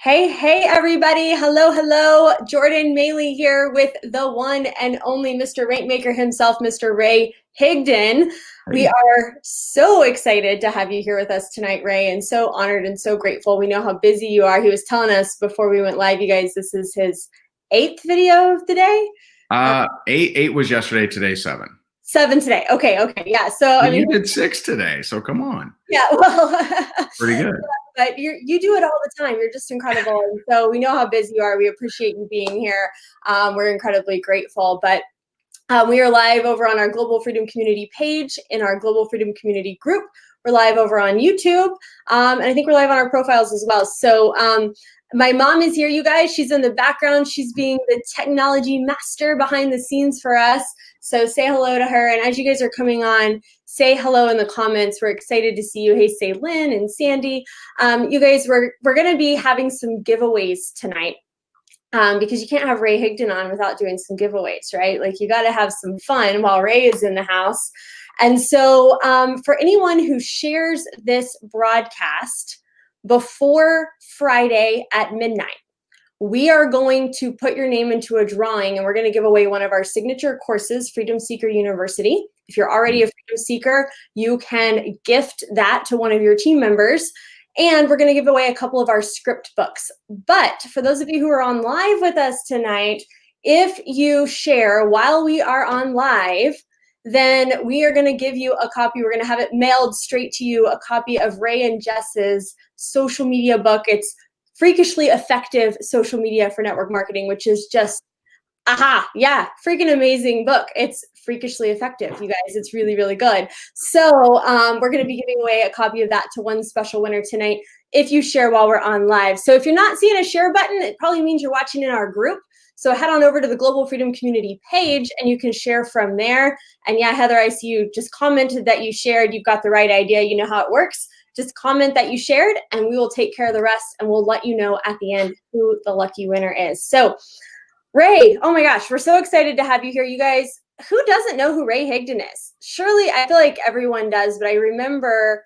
Hey, everybody. Hello, hello. Jordan Maley here with the one and only Mr. Rankmaker himself, Mr. Ray Higdon. We Hey. are so excited to have you here with us tonight, Ray, and so honored and so grateful. We know how busy you are. He was telling us before we went live, you guys, this is his 8th video of the day. Eight was yesterday, today 7. 7 today. Okay. Yeah. So, I But mean, you did 6 today, so come on. yeah, well, Pretty good. but you do it all the time. You're just incredible. And so we know how busy you are. We appreciate you being here. We're incredibly grateful. But we are live over on our Global Freedom Community page in our Global Freedom Community group. We're live over on YouTube. And I think we're live on our profiles as well. So my mom is here, you guys. She's in the background. She's being the technology master behind the scenes for us. So say hello to her. And as you guys are coming on, say hello in the comments. We're excited to see you. Hey, say Lynn and Sandy. You guys, we're going to be having some giveaways tonight. Because you can't have Ray Higdon on without doing some giveaways, right? Like you got to have some fun while Ray is in the house. And so for anyone who shares this broadcast before Friday at midnight, we are going to put your name into a drawing and we're going to give away one of our signature courses, Freedom Seeker University. If you're already a Freedom Seeker, you can gift that to one of your team members. And we're going to give away a couple of our script books. But for those of you who are on live with us tonight, if you share while we are on live, then we are going to give you a copy. We're going to have it mailed straight to you, a copy of Ray and Jess's social media book. It's Freakishly Effective Social Media for Network Marketing, which is just, freaking amazing book. It's freakishly effective, you guys. It's really, really good. So we're going to be giving away a copy of that to one special winner tonight if you share while we're on live. So if you're not seeing a share button, it probably means you're watching in our group. So head on over to the Global Freedom Community page and you can share from there. And yeah, Heather, I see you just commented that you shared. You've got the right idea. You know how it works. Just comment that you shared and we will take care of the rest and we'll let you know at the end who the lucky winner is. So Ray, oh my gosh, we're so excited to have you here. You guys, who doesn't know who Ray Higdon is? Surely, I feel like everyone does, but I remember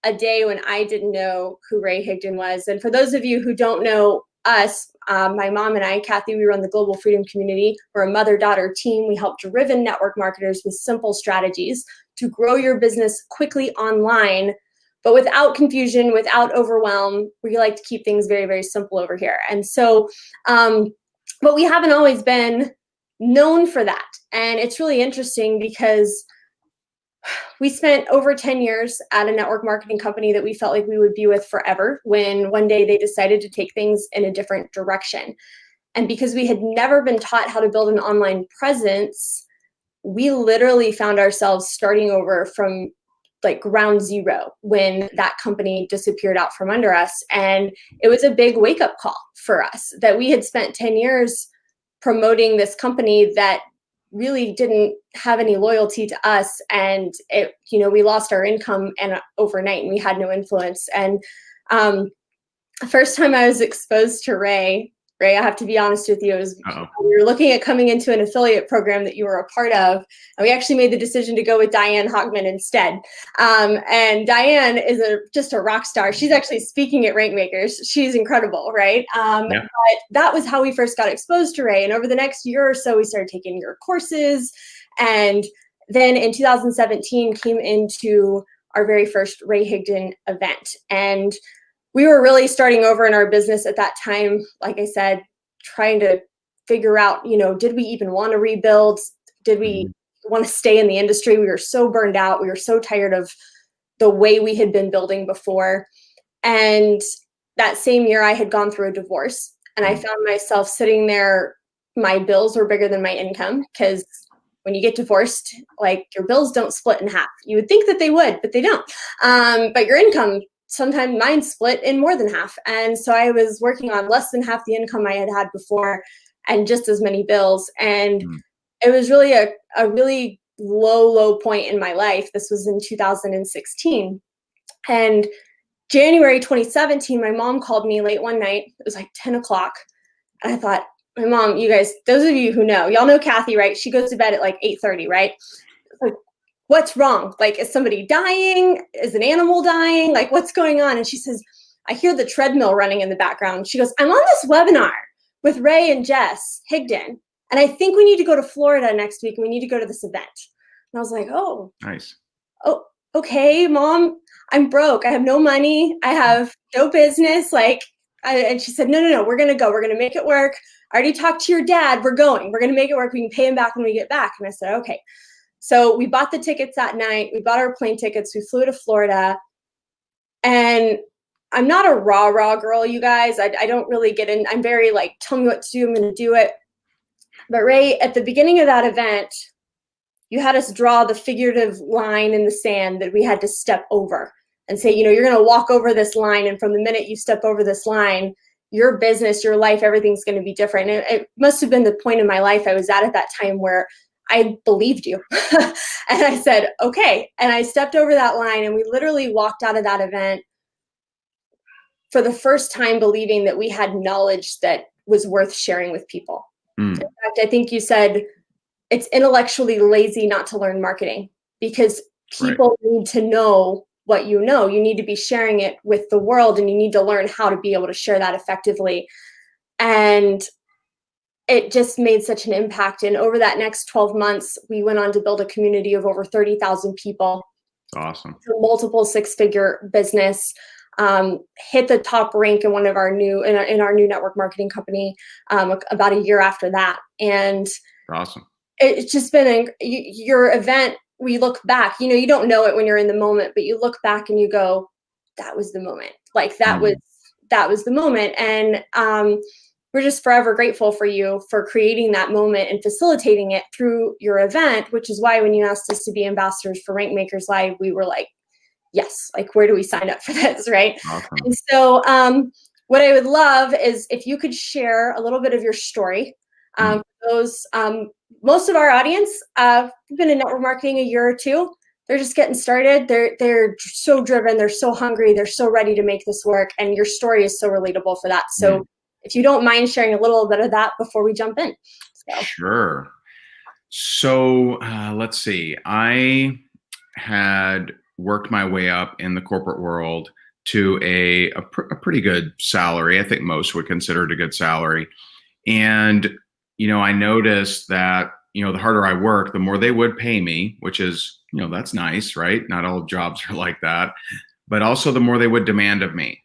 a day when I didn't know who Ray Higdon was. And for those of you who don't know us, my mom and I, Kathy, we run the Global Freedom Community. We're a mother-daughter team. We help driven network marketers with simple strategies to grow your business quickly online, but without confusion, without overwhelm. We like to keep things very, very simple over here. And so, but we haven't always been known for that. And it's really interesting because we spent over 10 years at a network marketing company that we felt like we would be with forever when one day they decided to take things in a different direction. And because we had never been taught how to build an online presence, we literally found ourselves starting over from like ground zero when that company disappeared out from under us. And it was a big wake-up call for us that we had spent 10 years promoting this company that really didn't have any loyalty to us. And it, we lost our income and overnight and we had no influence. And first time I was exposed to Ray, I have to be honest with you, we were looking at coming into an affiliate program that you were a part of, and we actually made the decision to go with Diane Hogman instead. And Diane is just a rock star. She's actually speaking at Rankmakers. She's incredible, right? Yeah. But that was how we first got exposed to Ray. And over the next year or so, we started taking your courses. And then in 2017 came into our very first Ray Higdon event. And we were really starting over in our business at that time, like I said, trying to figure out, did we even want to rebuild? Did we want to stay in the industry? We were so burned out. We were so tired of the way we had been building before. And that same year I had gone through a divorce and I found myself sitting there. My bills were bigger than my income because when you get divorced, like your bills don't split in half. You would think that they would, but they don't. But your income, sometimes mine split in more than half. And so I was working on less than half the income I had had before and just as many bills. And it was really a really low point in my life. This was in 2016. And January 2017, my mom called me late one night. It was like 10 o'clock. And I thought, my mom, you guys, those of you who know, y'all know Kathy, right? She goes to bed at like 8:30, right? Like, what's wrong? Like, is somebody dying? Is an animal dying? Like, what's going on? And she says, I hear the treadmill running in the background. She goes, I'm on this webinar with Ray and Jess Higdon, and I think we need to go to Florida next week, and we need to go to this event. And I was like, oh, Nice. oh, okay, Mom, I'm broke. I have no money. I have no business. And she said, no, we're going to go. We're going to make it work. I already talked to your dad. We're going. We're going to make it work. We can pay him back when we get back. And I said, okay. So we bought the tickets that night. We bought our plane tickets. We flew to Florida. And I'm not a rah girl, you guys. I don't really get in. I'm very like, tell me what to do. I'm going to do it. But Ray, at the beginning of that event, you had us draw the figurative line in the sand that we had to step over and say, you're going to walk over this line. And from the minute you step over this line, your business, your life, everything's going to be different. And it must have been the point in my life I was at that time where I believed you. And I said, okay. And I stepped over that line, and we literally walked out of that event for the first time believing that we had knowledge that was worth sharing with people. In fact, I think you said it's intellectually lazy not to learn marketing, because people need to know what you know. You need to be sharing it with the world, and you need to learn how to be able to share that effectively. And it just made such an impact. And over that next 12 months, we went on to build a community of over 30,000 people. Awesome. Multiple six-figure business. Hit the top rank in one of our new network marketing company about a year after that. And awesome. It's just been your event. We look back, you don't know it when you're in the moment, but you look back and you go, that was the moment. Like that was the moment. And we're just forever grateful for you for creating that moment and facilitating it through your event, which is why when you asked us to be ambassadors for Rank Makers Live, we were like, yes, like where do we sign up for this, right? Awesome. And so what I would love is if you could share a little bit of your story. Those most of our audience have been in network marketing a year or two. They're just getting started. They're so driven. They're so hungry. They're so ready to make this work. And your story is so relatable for that. So if you don't mind sharing a little bit of that before we jump in. Sure. So let's see. I had worked my way up in the corporate world to a pretty good salary. I think most would consider it a good salary. And, I noticed that, the harder I work, the more they would pay me, which is, that's nice, right? Not all jobs are like that, but also the more they would demand of me.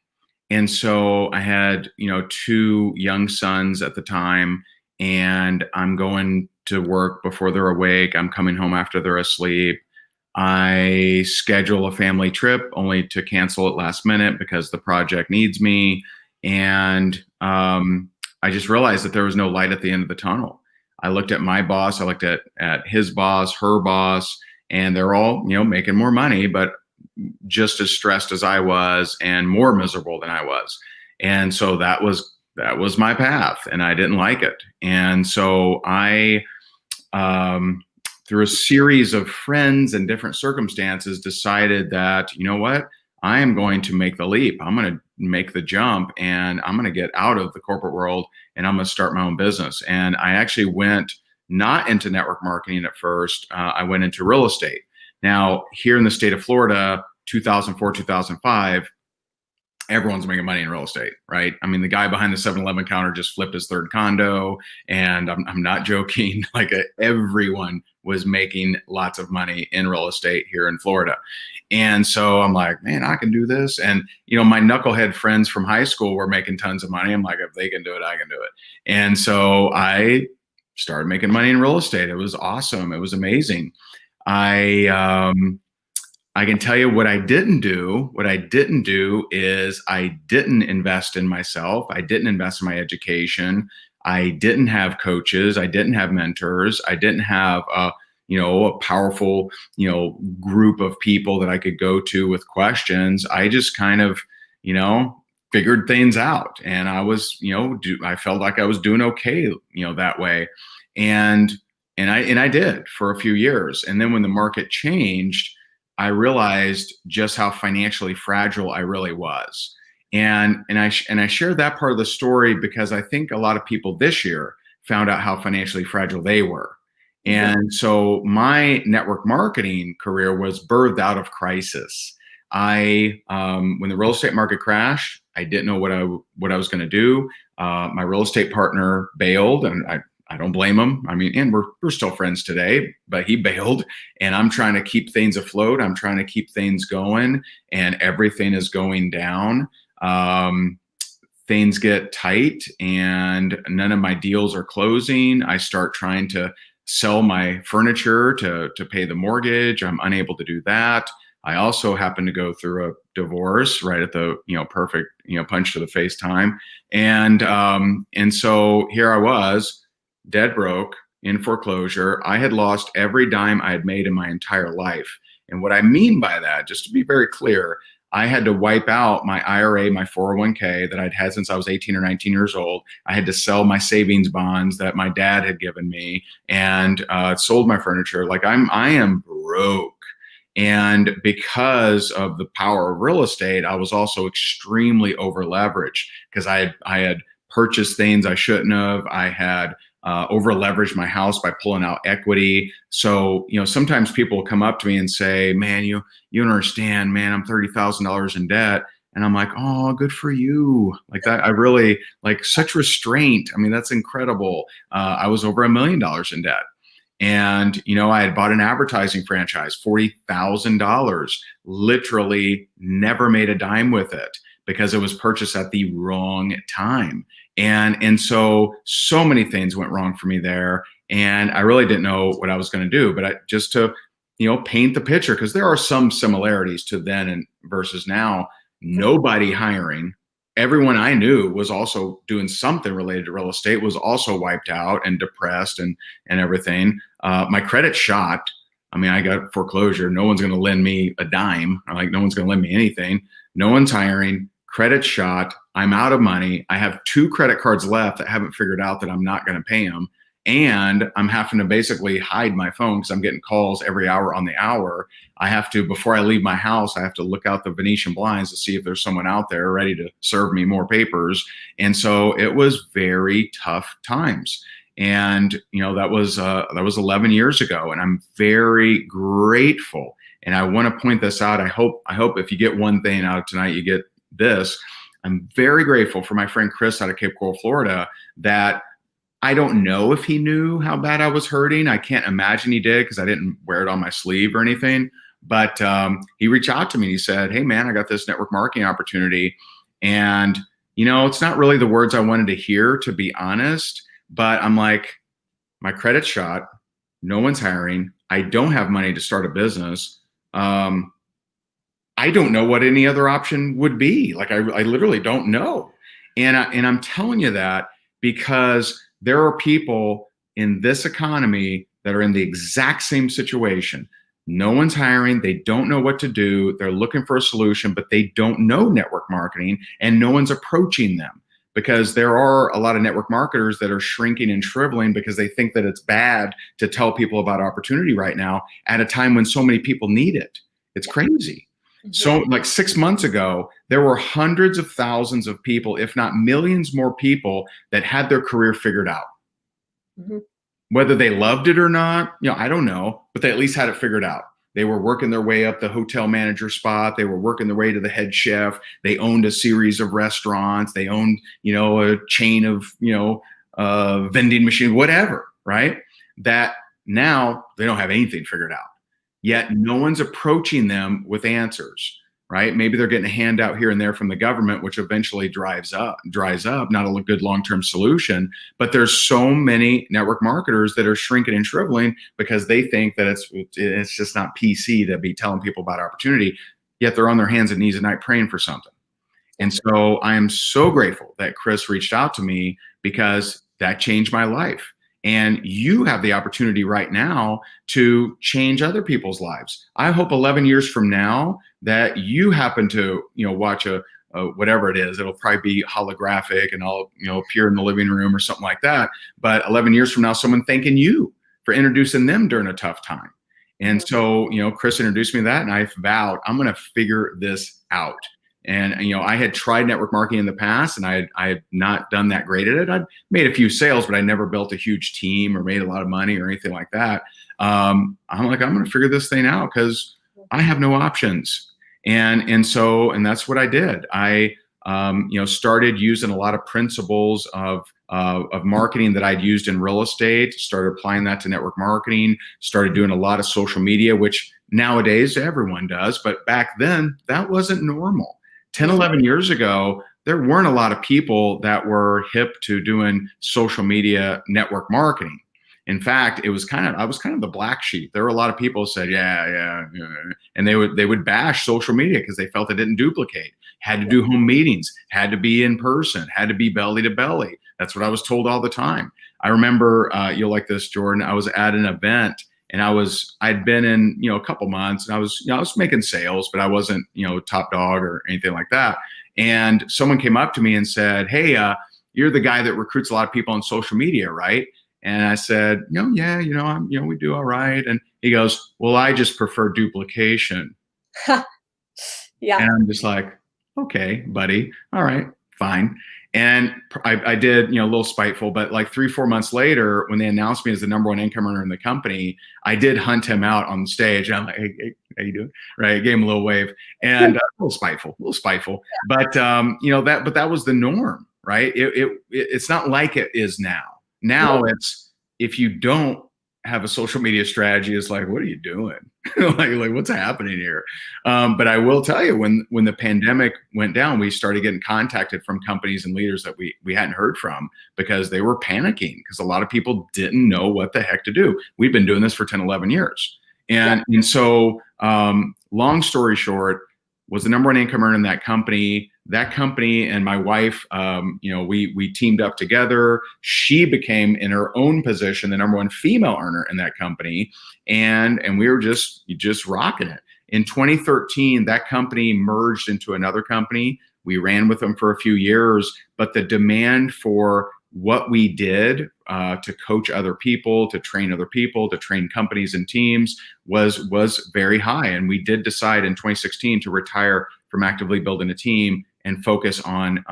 And so I had, 2 young sons at the time, and I'm going to work before they're awake. I'm coming home after they're asleep. I schedule a family trip only to cancel it last minute because the project needs me. And I just realized that there was no light at the end of the tunnel. I looked at my boss, I looked at his boss, her boss, and they're all, making more money, but just as stressed as I was and more miserable than I was. And so that was my path, and I didn't like it. And so I, through a series of friends and different circumstances, decided that, you know what, I am going to make the leap. I'm going to make the jump, and I'm going to get out of the corporate world, and I'm going to start my own business. And I actually went not into network marketing at first. I went into real estate. Now, here in the state of Florida, 2004, 2005, everyone's making money in real estate, right? I mean, the guy behind the 7-Eleven counter just flipped his 3rd condo, and I'm not joking. Like everyone was making lots of money in real estate here in Florida. And so I'm like, man, I can do this. And, my knucklehead friends from high school were making tons of money. I'm like, if they can do it, I can do it. And so I started making money in real estate. It was awesome. It was amazing. I can tell you what I didn't do. What I didn't do is I didn't invest in myself. I didn't invest in my education. I didn't have coaches. I didn't have mentors. I didn't have a powerful, group of people that I could go to with questions. I just kind of, figured things out, and I was, I felt like I was doing okay, that way. And I did for a few years. And then when the market changed, I realized just how financially fragile I really was. And I shared that part of the story because I think a lot of people this year found out how financially fragile they were. And so my network marketing career was birthed out of crisis. When the real estate market crashed, I didn't know what I was going to do. My real estate partner bailed, and I don't blame him. I mean, and we're still friends today, but he bailed, and I'm trying to keep things afloat. I'm trying to keep things going, and everything is going down. Things get tight, and none of my deals are closing. I start trying to sell my furniture to pay the mortgage. I'm unable to do that. I also happen to go through a divorce right at the perfect punch to the face time, and so here I was, dead broke, in foreclosure. I had lost every dime I had made in my entire life. And what I mean by that, just to be very clear, I had to wipe out my IRA, my 401k that I'd had since I was 18 or 19 years old. I had to sell my savings bonds that my dad had given me, and sold my furniture. Like I am broke. And because of the power of real estate, I was also extremely over leveraged because I had purchased things I shouldn't have. I had over leveraged my house by pulling out equity. So, sometimes people will come up to me and say, man, you don't understand, man, I'm $30,000 in debt. And I'm like, oh, good for you. Like that. I really like such restraint. I mean, that's incredible. I was over $1 million in debt. And, I had bought an advertising franchise, $40,000, literally never made a dime with it because it was purchased at the wrong time. And so many things went wrong for me there. And I really didn't know what I was going to do, but just to, paint the picture, because there are some similarities to then and versus now. Nobody hiring. Everyone I knew was also doing something related to real estate, was also wiped out and depressed and everything. My credit shot. I mean, I got foreclosure. No one's going to lend me a dime. Like, no one's going to lend me anything. No one's hiring. Credit shot. I'm out of money. I have 2 credit cards left that haven't figured out that I'm not going to pay them. And I'm having to basically hide my phone because I'm getting calls every hour on the hour. I have to, before I leave my house, I have to look out the Venetian blinds to see if there's someone out there ready to serve me more papers. And so it was very tough times. And, that was 11 years ago. And I'm very grateful. And I want to point this out. I hope if you get one thing out of tonight, you get this. I'm very grateful for my friend Chris out of Cape Coral, Florida, that I don't know if he knew how bad I was hurting. I can't imagine he did because I didn't wear it on my sleeve or anything. But he reached out to me and he said, hey, man, I got this network marketing opportunity. And, it's not really the words I wanted to hear, to be honest. But I'm like, my credit's shot. No one's hiring. I don't have money to start a business. I don't know what any other option would be. Like, I literally don't know. And I'm telling you that because there are people in this economy that are in the exact same situation. No one's hiring. They don't know what to do. They're looking for a solution, but they don't know network marketing, and no one's approaching them because there are a lot of network marketers that are shrinking and shriveling because they think that it's bad to tell people about opportunity right now at a time when so many people need it. It's crazy. So like 6 months ago, there were hundreds of thousands of people, if not millions more people, that had their career figured out. Mm-hmm. Whether they loved it or not, I don't know, but they at least had it figured out. They were working their way up the hotel manager spot. They were working their way to the head chef. They owned a series of restaurants. They owned, a chain of, vending machine, whatever, right? That now they don't have anything figured out. Yet no one's approaching them with answers, right? Maybe they're getting a handout here and there from the government, which eventually dries up, not a good long-term solution. But there's so many network marketers that are shrinking and shriveling because they think that it's just not PC to be telling people about opportunity, yet they're on their hands and knees at night praying for something. And so I am so grateful that Chris reached out to me because that changed my life. And you have the opportunity right now to change other people's lives. I hope 11 years from now that you happen to, watch a whatever it is. It'll probably be holographic and I'll, appear in the living room or something like that. But 11 years from now, someone thanking you for introducing them during a tough time. And so, Chris introduced me to that, and I vowed I'm going to figure this out. And, I had tried network marketing in the past, and I had not done that great at it. I'd made a few sales, but I never built a huge team or made a lot of money or anything like that. I'm like, I'm going to figure this thing out because I have no options. And that's what I did. I started using a lot of principles of marketing that I'd used in real estate, started applying that to network marketing, started doing a lot of social media, which nowadays everyone does. But back then, that wasn't normal. 10, 11 years ago, there weren't a lot of people that were hip to doing social media network marketing. In fact, I was kind of the black sheep. There were a lot of people who said, yeah, and they would bash social media because they felt it didn't duplicate. Had to do home meetings, had to be in person, had to be belly to belly. That's what I was told all the time. I remember, you'll like this, Jordan. I was at an event and I'd been in, a couple months, and I was making sales, but I wasn't, top dog or anything like that. And someone came up to me and said, "Hey, you're the guy that recruits a lot of people on social media, right?" And I said, "Yeah, we do all right." And he goes, "Well, I just prefer duplication." Yeah. And I'm just like, "Okay, buddy. All right, fine." And I did, a little spiteful, but like 3-4 months later, when they announced me as the number one income earner in the company, I did hunt him out on stage. And I'm like, "Hey, how you doing?" Right? I gave him a little wave, and a little spiteful. But but that was the norm, right? It's not like it is now. Now it's, if you don't have a social media strategy, it's like, what are you doing? like what's happening here? But I will tell you, when the pandemic went down, we started getting contacted from companies and leaders that we hadn't heard from, because they were panicking because a lot of people didn't know what the heck to do. We've been doing this for 10, 11 years. And so long story short, was the number one income earner in that company. That company and my wife, we teamed up together. She became, in her own position, the number one female earner in that company, and we were just rocking it. In 2013, that company merged into another company. We ran with them for a few years, but the demand for what we did to coach other people, to train other people, to train companies and teams was very high. And we did decide in 2016 to retire from actively building a team and focus on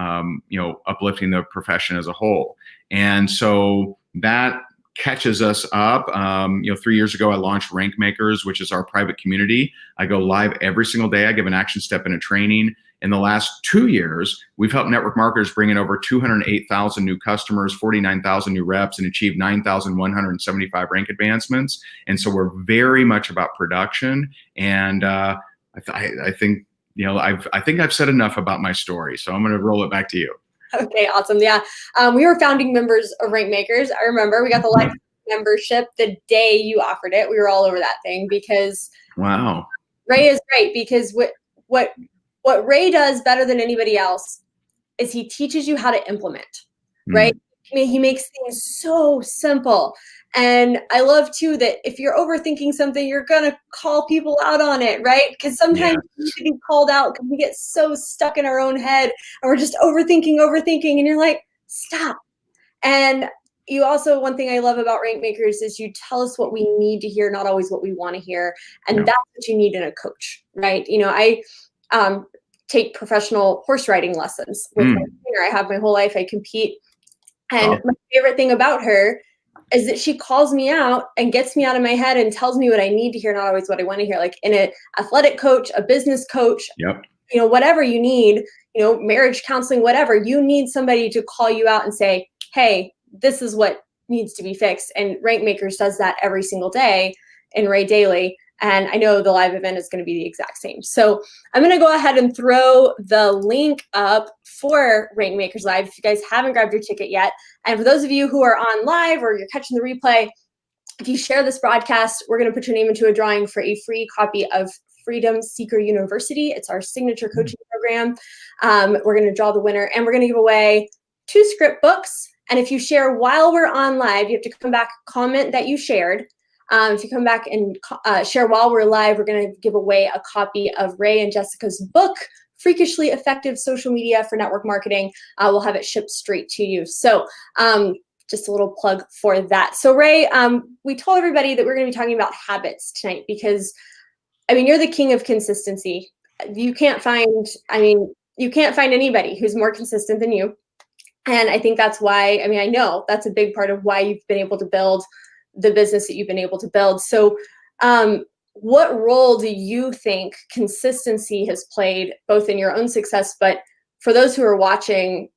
uplifting the profession as a whole. And so that catches us up. 3 years ago, I launched Rank Makers, which is our private community. I go live every single day. I give an action step and a training. In the last 2 years, we've helped network marketers bring in over 208,000 new customers, 49,000 new reps, and achieve 9,175 rank advancements. And so we're very much about production. And I think I've said enough about my story, so I'm going to roll it back to you. Okay, awesome. Yeah, we were founding members of Rank Makers. I remember we got the life membership the day you offered it. We were all over that thing because wow, Ray is great, because what Ray does better than anybody else is he teaches you how to implement, right? He makes things so simple. And I love too that if you're overthinking something, you're going to call people out on it, right? Because sometimes we need to be called out because we get so stuck in our own head and we're just overthinking. And you're like, stop. And you also, one thing I love about Rank Makers is you tell us what we need to hear, not always what we want to hear. And that's what you need in a coach, right? I take professional horse riding lessons with my trainer. I have my whole life. I compete. And my favorite thing about her is that she calls me out and gets me out of my head and tells me what I need to hear, not always what I want to hear. Like in an athletic coach, a business coach, whatever you need, marriage counseling, whatever, you need somebody to call you out and say, hey, this is what needs to be fixed. And Rank Makers does that every single day in Ray Daily. And I know the live event is going to be the exact same. So I'm going to go ahead and throw the link up for Rank Makers Live if you guys haven't grabbed your ticket yet. And for those of you who are on live or you're catching the replay, if you share this broadcast, we're going to put your name into a drawing for a free copy of Freedom Seeker University. It's our signature coaching program. We're going to draw the winner, and we're going to give away 2 script books. And if you share while we're on live, you have to come back, comment that you shared. If you come back and share while we're live, we're going to give away a copy of Ray and Jessica's book, Freakishly Effective Social Media for Network Marketing. We'll have it shipped straight to you. So just a little plug for that. So Ray, we told everybody that we're going to be talking about habits tonight because, you're the king of consistency. You can't find anybody who's more consistent than you. And I think that's why, I know that's a big part of why you've been able to build the business that you've been able to build. So what role do you think consistency has played both in your own success, but for those who are watching,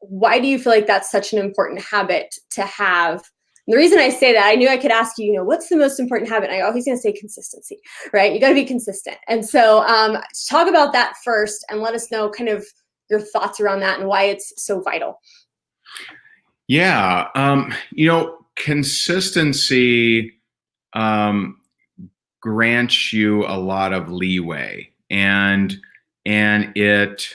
why do you feel like that's such an important habit to have? And the reason I say that, I knew I could ask you, what's the most important habit? And I always going to say consistency, right? You got to be consistent. And so talk about that first and let us know kind of your thoughts around that and why it's so vital. Yeah. Consistency grants you a lot of leeway, and it's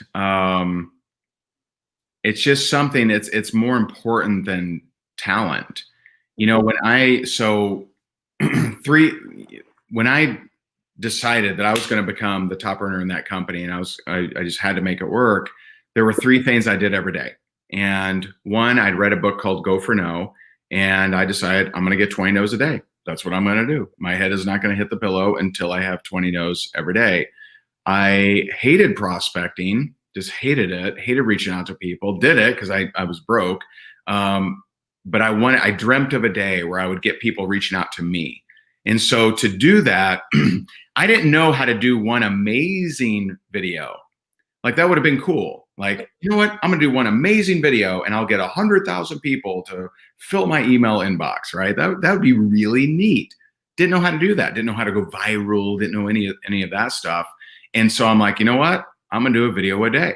just something, it's more important than talent. When I so three when I decided that I was going to become the top earner in that company, and I just had to make it work, there were three things I did every day. And one, I'd read a book called Go for No, and I decided I'm going to get 20 no's a day. That's what I'm going to do. My head is not going to hit the pillow until I have 20 no's every day. I hated prospecting, just hated it, hated reaching out to people, did it because I was broke. But I dreamt of a day where I would get people reaching out to me. And so to do that, I didn't know how to do one amazing video. Like, that would have been cool. Like, you know what? I'm going to do one amazing video and I'll get 100,000 people to fill my email inbox, right? That would be really neat. Didn't know how to do that. Didn't know how to go viral. Didn't know any of that stuff. And so I'm like, you know what? I'm going to do a video a day.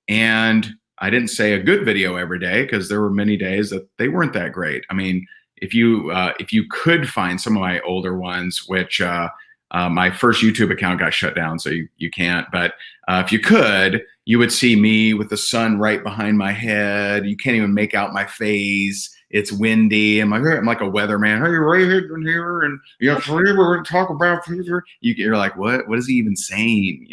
And I didn't say a good video every day, because there were many days that they weren't that great. I mean, if you could find some of my older ones, which my first YouTube account got shut down, so you can't. But if you could, you would see me with the sun right behind my head. You can't even make out my face. It's windy. I'm like a weatherman. Hey, right here, and we're going to talk about fever. You're like, what is he even saying?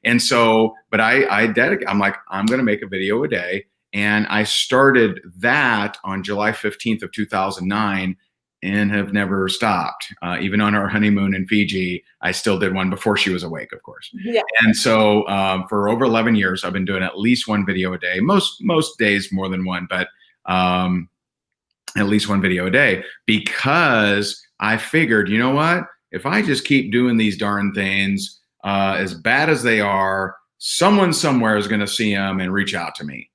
And so, but I'm like, I'm going to make a video a day. And I started that on July 15th of 2009 and have never stopped. Even on our honeymoon in Fiji, I still did one before she was awake, of course. Yeah. And so for over 11 years, I've been doing at least one video a day, most days more than one, but at least one video a day, because I figured, you know what? If I just keep doing these darn things, as bad as they are, someone somewhere is going to see them and reach out to me.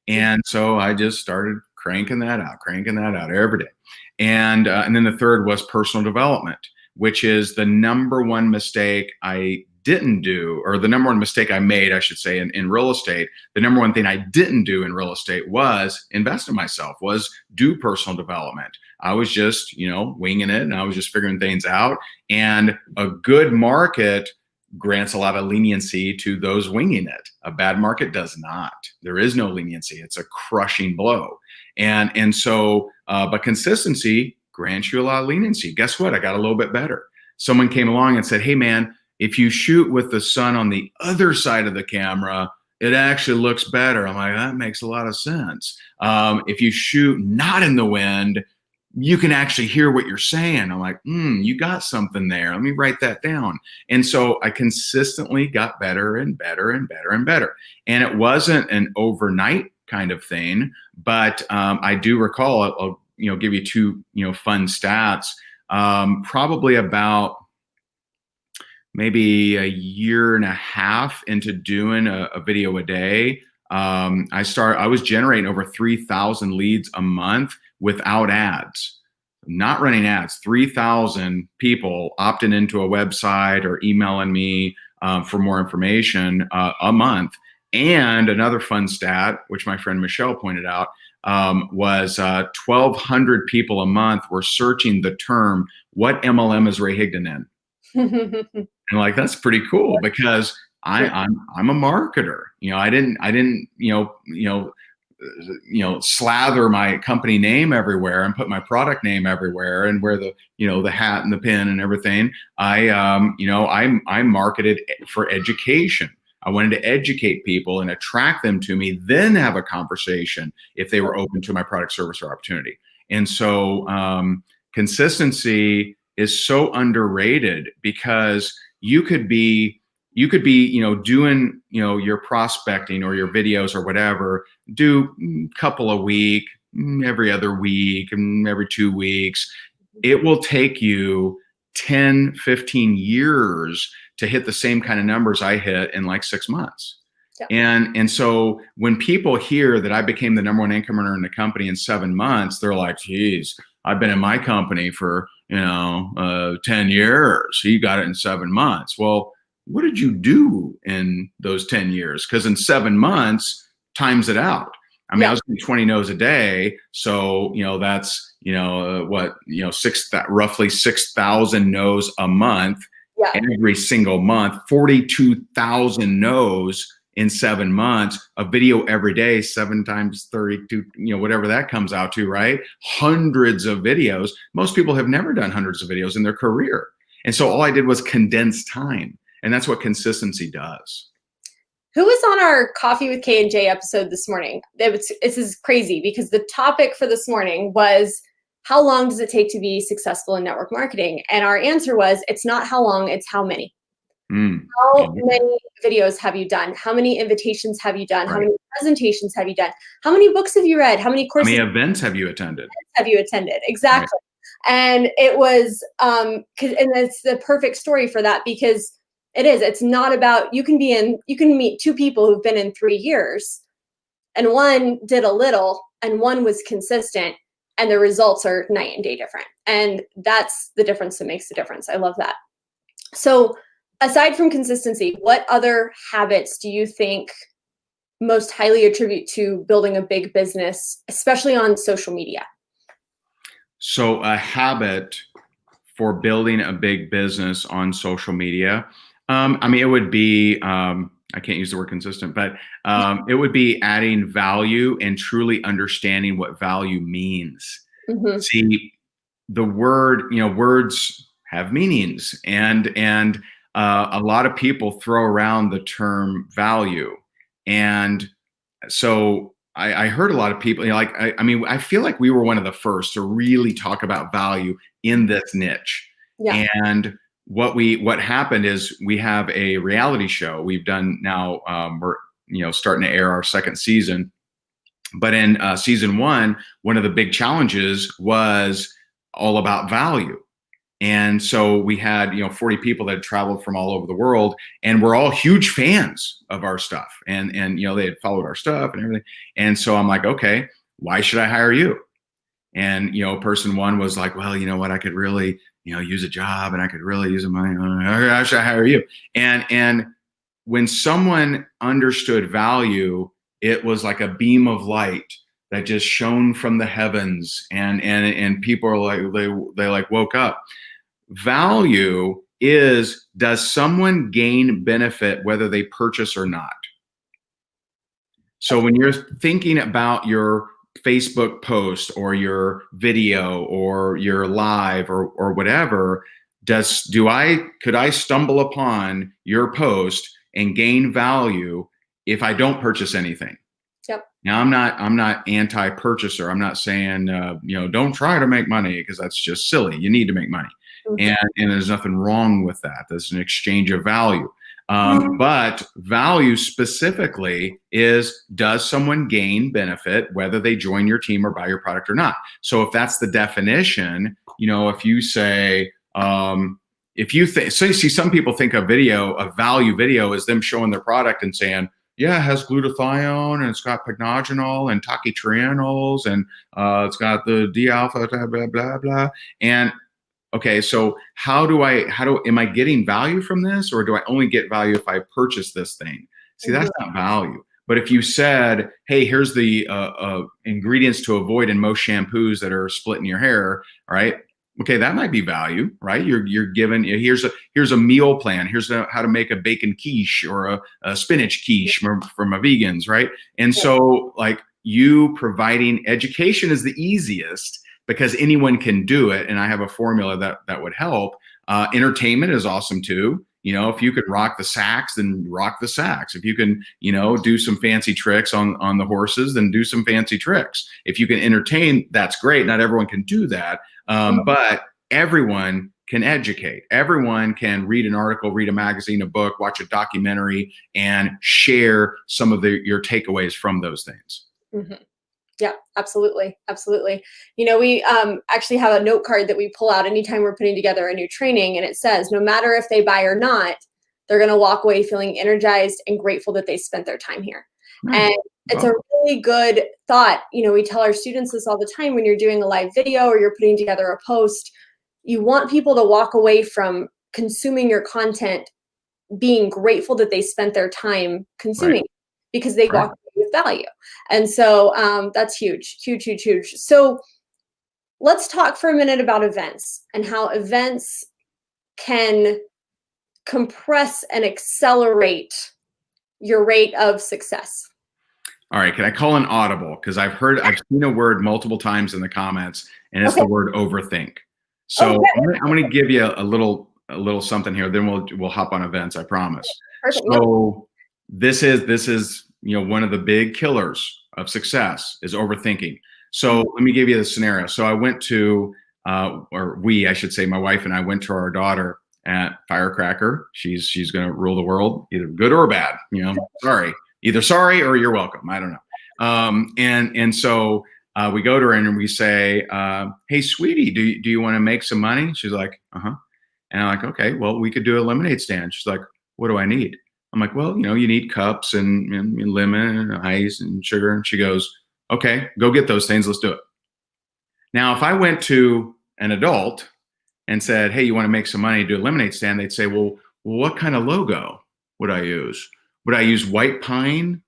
And so I just started cranking that out every day. And then the third was personal development, which is the number one mistake I didn't do, or the number one mistake I made, I should say, in real estate. The number one thing I didn't do in real estate was invest in myself, was do personal development. I was just, winging it, and I was just figuring things out. And a good market grants a lot of leniency to those winging it. A bad market does not. There is no leniency. It's a crushing blow. And so, but consistency grants you a lot of leniency. Guess what? I got a little bit better. Someone came along and said, hey man, if you shoot with the sun on the other side of the camera, it actually looks better. I'm like, that makes a lot of sense. If you shoot not in the wind, you can actually hear what you're saying. I'm like, you got something there. Let me write that down. And so I consistently got better and better and better and better. And it wasn't an overnight kind of thing, but I do recall, I'll give you two fun stats. Probably about maybe a year and a half into doing a video a day, I was generating over 3,000 leads a month without ads, not running ads. 3,000 people opting into a website or emailing me for more information a month. And another fun stat, which my friend Michelle pointed out, was 1,200 people a month were searching the term, what MLM is Ray Higdon in? And like, that's pretty cool, because I'm a marketer. I didn't slather my company name everywhere and put my product name everywhere and wear the hat and the pin and everything. I marketed for education. I wanted to educate people and attract them to me, then have a conversation if they were open to my product, service, or opportunity. And so consistency is so underrated, because you could be doing your prospecting or your videos or whatever, do a couple a week, every other week, and every 2 weeks. It will take you 10, 15 years to hit the same kind of numbers I hit in like 6 months. Yep. And so when people hear that I became the number one income earner in the company in 7 months, they're like, geez, I've been in my company for, 10 years. You got it in 7 months. Well, what did you do in those 10 years? Because in 7 months, times it out. I mean, I Yeah. was doing 20 no's a day. So, that's, roughly 6,000 no's a month, Yeah. every single month, 42,000 no's in 7 months, a video every day, 7 times 32, whatever that comes out to, right? Hundreds of videos. Most people have never done hundreds of videos in their career. And so all I did was condense time. And that's what consistency does. Who was on our Coffee with K&J episode this morning? This is crazy because the topic for this morning was, how long does it take to be successful in network marketing? And our answer was, it's not how long, it's how many. How many videos have you done? How many invitations have you done? Right. How many presentations have you done? How many books have you read? How many courses? How many events have you attended? Exactly. Right. And it was, and it's the perfect story for that, because it's not about, you can meet two people who've been in 3 years, and one did a little and one was consistent, and the results are night and day different. And that's the difference that makes the difference. I love that. So aside from consistency, what other habits do you think most highly attribute to building a big business, especially on social media? So a habit for building a big business on social media, it would be, I can't use the word consistent, but it would be adding value and truly understanding what value means. Mm-hmm. See, the words have meanings, and a lot of people throw around the term value. And so I heard a lot of people, I feel like we were one of the first to really talk about value in this niche. Yeah. And what happened is we have a reality show we've done now. We're starting to air our second season. But in season one of the big challenges was all about value. And so we had, 40 people that had traveled from all over the world, and we're all huge fans of our stuff. And they had followed our stuff and everything. And so I'm like, okay, why should I hire you? And, person one was like, well, you know what, I could really, use a job, and I could really use money. Why should I hire you? And when someone understood value, it was like a beam of light that just shone from the heavens, and people are like, they like woke up. Value is, does someone gain benefit whether they purchase or not? So when you're thinking about your Facebook post or your video or your live or whatever, could I stumble upon your post and gain value if I don't purchase anything? Yep. Now I'm not anti-purchaser. I'm not saying don't try to make money, because that's just silly. You need to make money. Mm-hmm. And there's nothing wrong with that. That's an exchange of value. But value specifically is, does someone gain benefit whether they join your team or buy your product or not? So if that's the definition, if you say, see, some people think a value video is them showing their product and saying, yeah, it has glutathione, and it's got pycnogenol and tocotrienols, and it's got the D-alpha, blah, blah, blah, blah. And okay, so am I getting value from this, or do I only get value if I purchase this thing? See, that's not value. But if you said, hey, here's the ingredients to avoid in most shampoos that are splitting your hair, all right? Okay, that might be value, right? You're given, here's a meal plan. Here's how to make a bacon quiche or a spinach quiche from a vegans, right? And so, like, you providing education is the easiest, because anyone can do it, and I have a formula that would help. Entertainment is awesome too. If you could rock the sax, then rock the sax. If you can, do some fancy tricks on the horses, then do some fancy tricks. If you can entertain, that's great. Not everyone can do that, but everyone can educate. Everyone can read an article, read a magazine, a book, watch a documentary, and share some of your takeaways from those things. Mm-hmm. Yeah, absolutely. Absolutely. We actually have a note card that we pull out anytime we're putting together a new training, and it says, no matter if they buy or not, they're going to walk away feeling energized and grateful that they spent their time here. Nice. And it's a really good thought. We tell our students this all the time. When you're doing a live video or you're putting together a post, you want people to walk away from consuming your content being grateful that they spent their time consuming because they walk away with value. And so that's huge, huge, huge, huge. So let's talk for a minute about events and how events can compress and accelerate your rate of success. All right, can I call an audible? Because I've seen a word multiple times in the comments, and it's the word overthink. So I'm going to give you a little something here. Then we'll hop on events. I promise. Perfect. So this is one of the big killers of success is overthinking. So let me give you the scenario. So I went to, I should say, my wife and I went to our daughter at Firecracker. She's going to rule the world, either good or bad. Either sorry or you're welcome. I don't know. And so we go to her and we say, "Hey, sweetie, do you want to make some money?" She's like, "Uh-huh." And I'm like, "Okay, well, we could do a lemonade stand." She's like, "What do I need?" I'm like, "Well, you need cups and lemon and ice and sugar." And she goes, "Okay, go get those things. Let's do it." Now, if I went to an adult and said, "Hey, you want to make some money, do a lemonade stand?" They'd say, "Well, what kind of logo would I use? Would I use white pine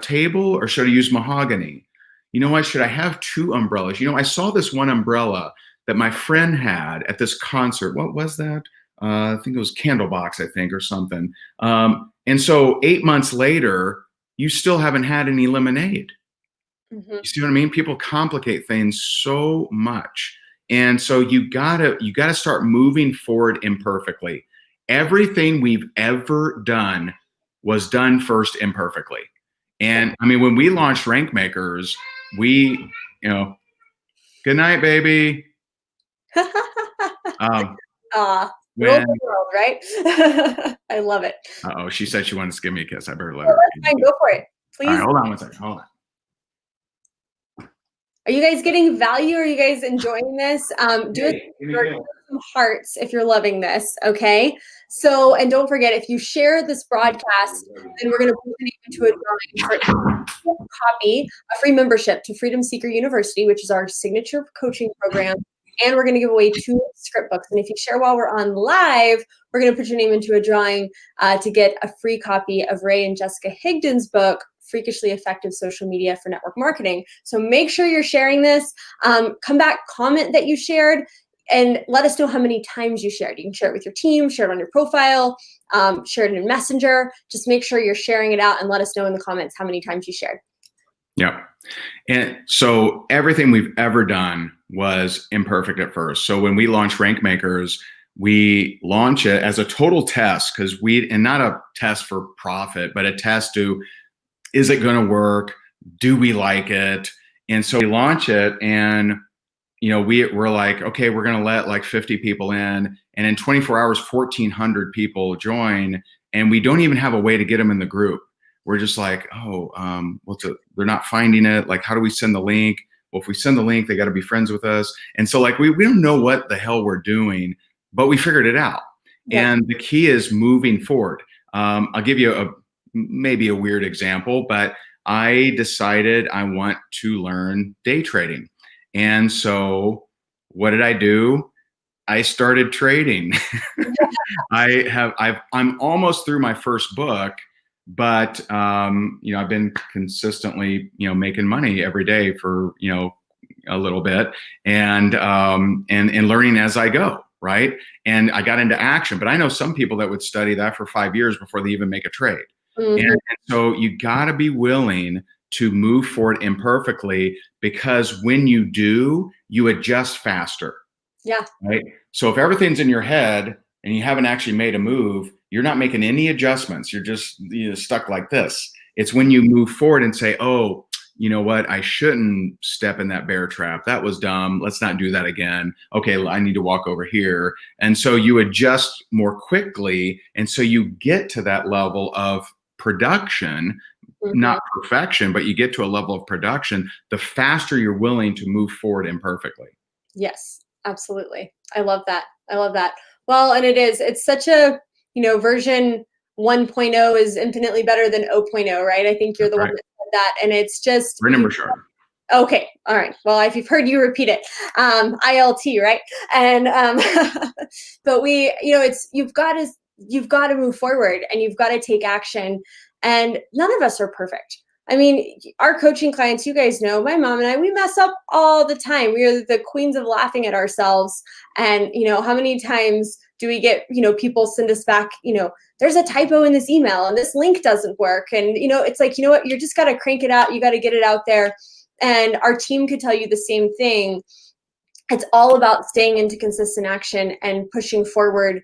table or should I use mahogany? You know what? Should I have 2 umbrellas? I saw this one umbrella that my friend had at this concert. What was that? I think it was Candlebox, I think, or something." And so 8 months later, you still haven't had any lemonade. Mm-hmm. You see what I mean? People complicate things so much. And so you gotta start moving forward imperfectly. Everything we've ever done was done first imperfectly. And I mean, when we launched Rank Makers, good night, baby. Rule the world, right? I love it. She said she wanted to give me a kiss. I better let her. That's fine. Go for it, please. All right, hold on one second. Hold on. Are you guys getting value? Are you guys enjoying this? Do some hearts if you're loving this, okay? So, and don't forget, if you share this broadcast, then we're going to put your name into a drawing for a copy, a free membership to Freedom Seeker University, which is our signature coaching program. And we're going to give away 2 script books. And if you share while we're on live, we're going to put your name into a drawing to get a free copy of Ray and Jessica Higdon's book, Freakishly Effective Social Media for Network Marketing. So make sure you're sharing this. Come back, comment that you shared, and let us know how many times you shared. You can share it with your team, share it on your profile, share it in Messenger. Just make sure you're sharing it out and let us know in the comments how many times you shared. Yeah. And so everything we've ever done was imperfect at first. So when we launched Rank Makers, we launch it as a total test and not a test for profit, but a test to, is it going to work? Do we like it? And so we launch it and, we're like, okay, we're going to let like 50 people in. And in 24 hours, 1,400 people join. And we don't even have a way to get them in the group. We're just like, they're not finding it. Like, how do we send the link? Well, if we send the link, they got to be friends with us. And so like, we don't know what the hell we're doing, but we figured it out. Yeah. And the key is moving forward. I'll give you maybe a weird example, but I decided I want to learn day trading. And so what did I do? I started trading. I'm almost through my first book, but I've been consistently, making money every day for, a little bit and learning as I go. Right. And I got into action, but I know some people that would study that for 5 years before they even make a trade. Mm-hmm. And so you got to be willing to move forward imperfectly, because when you do, you adjust faster. Yeah. Right. So if everything's in your head and you haven't actually made a move, you're not making any adjustments. You're just stuck like this. It's when you move forward and say, oh, you know what? I shouldn't step in that bear trap. That was dumb. Let's not do that again. Okay, I need to walk over here. And so you adjust more quickly. And so you get to that level of production, mm-hmm. not perfection, but you get to a level of production, the faster you're willing to move forward imperfectly. Yes, absolutely. I love that. I love that. Well, and it's such a, version 1.0 is infinitely better than 0.0, right? I think you're That's the one right. that said that. And it's just, Right number sharp. okay, all right. Well, if you've heard you repeat it, ILT, right? And but you've got to move forward and you've got to take action. And none of us are perfect. I mean, our coaching clients, you guys know, my mom and I, we mess up all the time. We are the queens of laughing at ourselves. And how many times do we get people send us back, there's a typo in this email and this link doesn't work. And it's like, what, you just got to crank it out. You got to get it out there. And our team could tell you the same thing. It's all about staying into consistent action and pushing forward,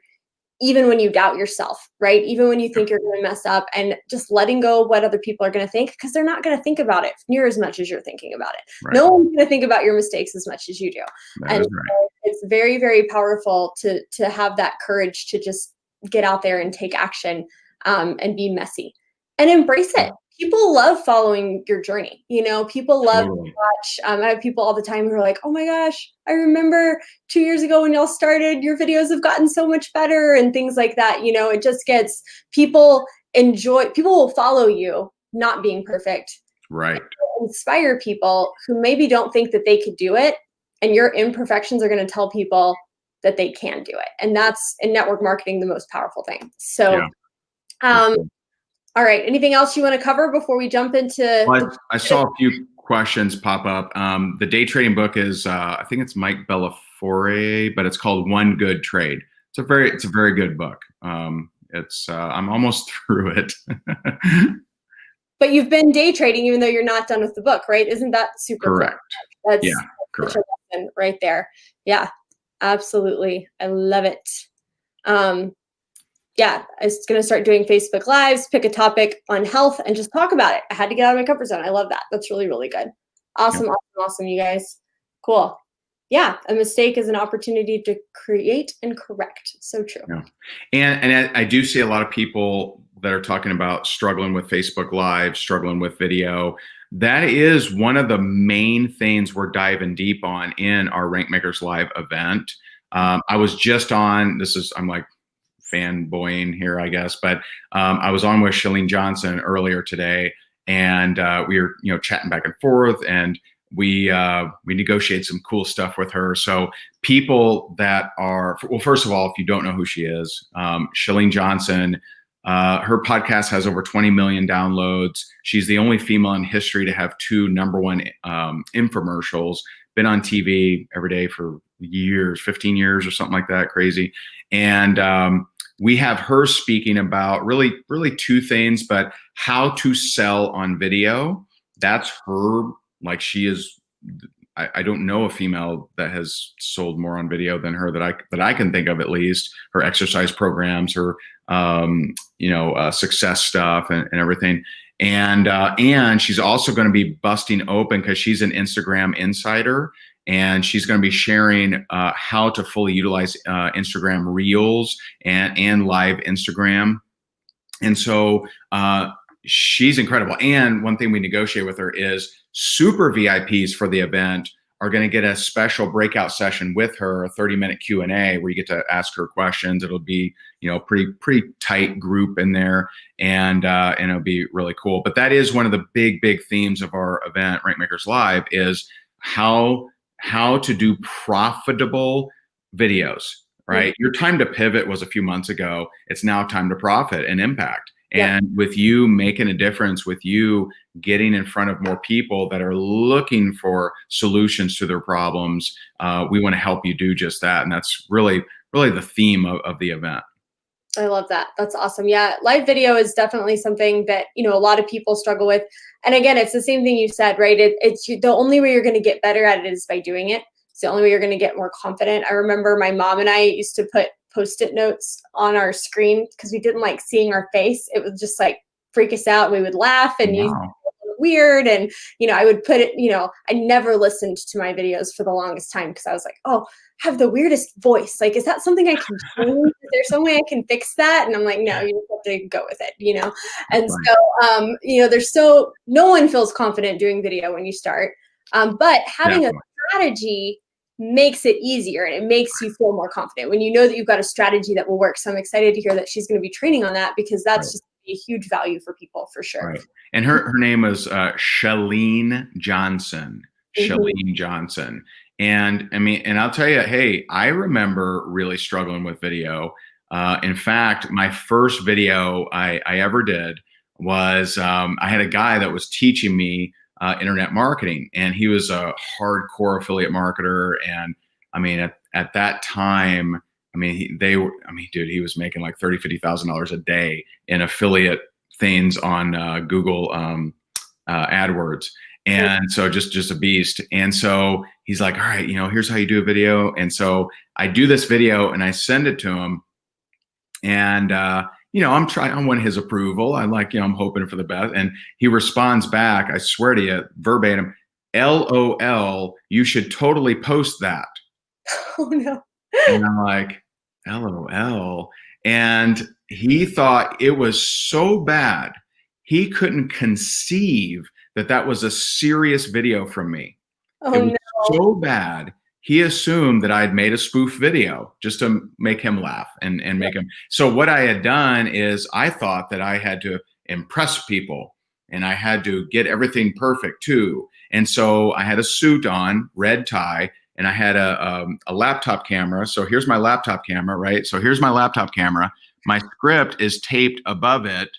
even when you doubt yourself, right? Even when you think you're going to mess up, and just letting go of what other people are going to think, because they're not going to think about it near as much as you're thinking about it. Right. No one's going to think about your mistakes as much as you do. That is right. So it's very, very powerful to have that courage to just get out there and take action, and be messy and embrace it. People love following your journey. People love to watch. I have people all the time who are like, oh my gosh, I remember 2 years ago when y'all started, your videos have gotten so much better and things like that. It just gets people will follow you, not being perfect. Right. Inspire people who maybe don't think that they could do it. And your imperfections are going to tell people that they can do it. And that's in network marketing, the most powerful thing. So, all right. Anything else you want to cover before we jump into? Well, I saw a few questions pop up. The day trading book is, I think it's Mike Bellafiore, but it's called One Good Trade. It's a very good book. I'm almost through it. But you've been day trading even though you're not done with the book, right? Isn't that super correct? Cool? That's correct. Such a lesson right there. Yeah, absolutely. I love it. I was going to start doing Facebook Lives, pick a topic on health and just talk about it. I had to get out of my comfort zone. I love that. That's really, really good. Awesome, awesome, you guys. Cool. Yeah, a mistake is an opportunity to create and correct. So true. Yeah. And I do see a lot of people that are talking about struggling with Facebook Live, struggling with video. That is one of the main things we're diving deep on in our Rank Makers Live event. I was just on, I'm like fanboying here, I guess, but I was on with Chalene Johnson earlier today, and we were chatting back and forth, and we negotiate some cool stuff with her. So people that are, well, first of all, if you don't know who she is, Chalene Johnson, her podcast has over 20 million downloads. She's the only female in history to have 2 #1 infomercials, been on TV every day for years, 15 years or something like that, crazy. And we have her speaking about really 2 things, but how to sell on video. That's her, like, she is, I don't know a female that has sold more on video than her that I can think of, at least. Her exercise programs, her success stuff and everything. And she's also going to be busting open, because she's an Instagram insider, and she's going to be sharing how to fully utilize Instagram Reels and live Instagram. And so she's incredible. And one thing we negotiate with her is super VIPs for the event are going to get a special breakout session with her, a 30-minute Q&A where you get to ask her questions. It'll be, pretty tight group in there, and it'll be really cool. But that is one of the big themes of our event, Rank Makers Live, is how to do profitable videos, right? Mm-hmm. Your time to pivot was a few months ago. It's now time to profit and impact. And with you making a difference, with you getting in front of more people that are looking for solutions to their problems, we want to help you do just that. And that's really the theme of the event. I love that. That's awesome. Yeah, live video is definitely something that, a lot of people struggle with. And again, it's the same thing you said, right? It's the only way you're going to get better at it is by doing it. It's the only way you're going to get more confident. I remember my mom and I used to put Post-it notes on our screen because we didn't like seeing our face. It would just like freak us out. We would laugh and use weird. And, I would put it, I never listened to my videos for the longest time because I was like, oh, I have the weirdest voice. Like, is that something I can change? Is there some way I can fix that? And I'm like, no, you just have to go with it, And so, no one feels confident doing video when you start. But having a strategy makes it easier and it makes you feel more confident when you know that you've got a strategy that will work. So I'm excited to hear that she's going to be training on that, because that's Right. just a huge value for people for sure. Right. And her name was Shalene Johnson. Shalene Johnson. And I mean, and I'll tell you, hey, I remember really struggling with video. In fact, my first video I ever did was I had a guy that was teaching me internet marketing, and he was a hardcore affiliate marketer. And I mean, at that time, I mean, dude, he was making like $50,000 a day in affiliate things on Google AdWords. And so just a beast. And so he's like, all right, here's how you do a video. And so I do this video and I send it to him. And, I want his approval. I'm hoping for the best. And he responds back, I swear to you, verbatim, LOL, you should totally post that. Oh no. And I'm like, LOL. And he thought it was so bad, he couldn't conceive that that was a serious video from me. Oh It was no. so bad, he assumed that I'd made a spoof video just to make him laugh and make him. So what I had done is I thought that I had to impress people and I had to get everything perfect too. And so I had a suit on, red tie, and I had a laptop camera. So here's my laptop camera, right? So here's my laptop camera. My script is taped above it.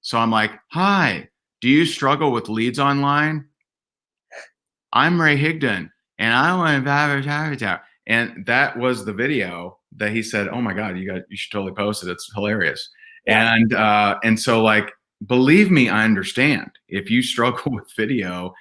So I'm like, hi, do you struggle with leads online? I'm Ray Higdon, and I want to. And that was the video that he said, oh my God, you should totally post it. It's hilarious. Yeah. And so, like, believe me, I understand. If you struggle with video,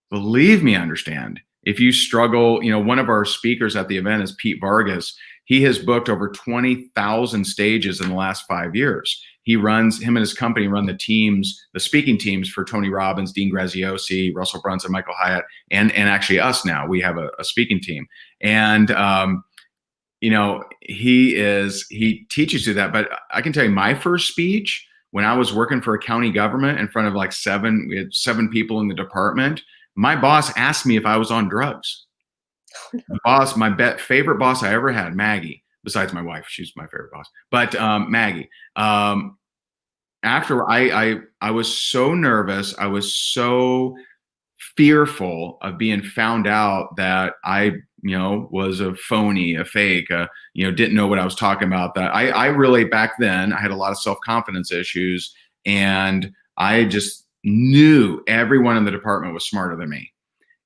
believe me, I understand. If you struggle, one of our speakers at the event is Pete Vargas. He has booked over 20,000 stages in the last 5 years. Him and his company run the speaking teams for Tony Robbins, Dean Graziosi, Russell Brunson, Michael Hyatt, and actually us now. We have a speaking team. And, he teaches you that. But I can tell you, my first speech, when I was working for a county government in front of we had 7 people in the department, my boss asked me if I was on drugs. My favorite boss I ever had, Maggie, besides my wife, she's my favorite boss, but Maggie, after I was so nervous, I was so fearful of being found out that I, was a phony, a fake, didn't know what I was talking about, that I really, back then, I had a lot of self-confidence issues, and I just knew everyone in the department was smarter than me.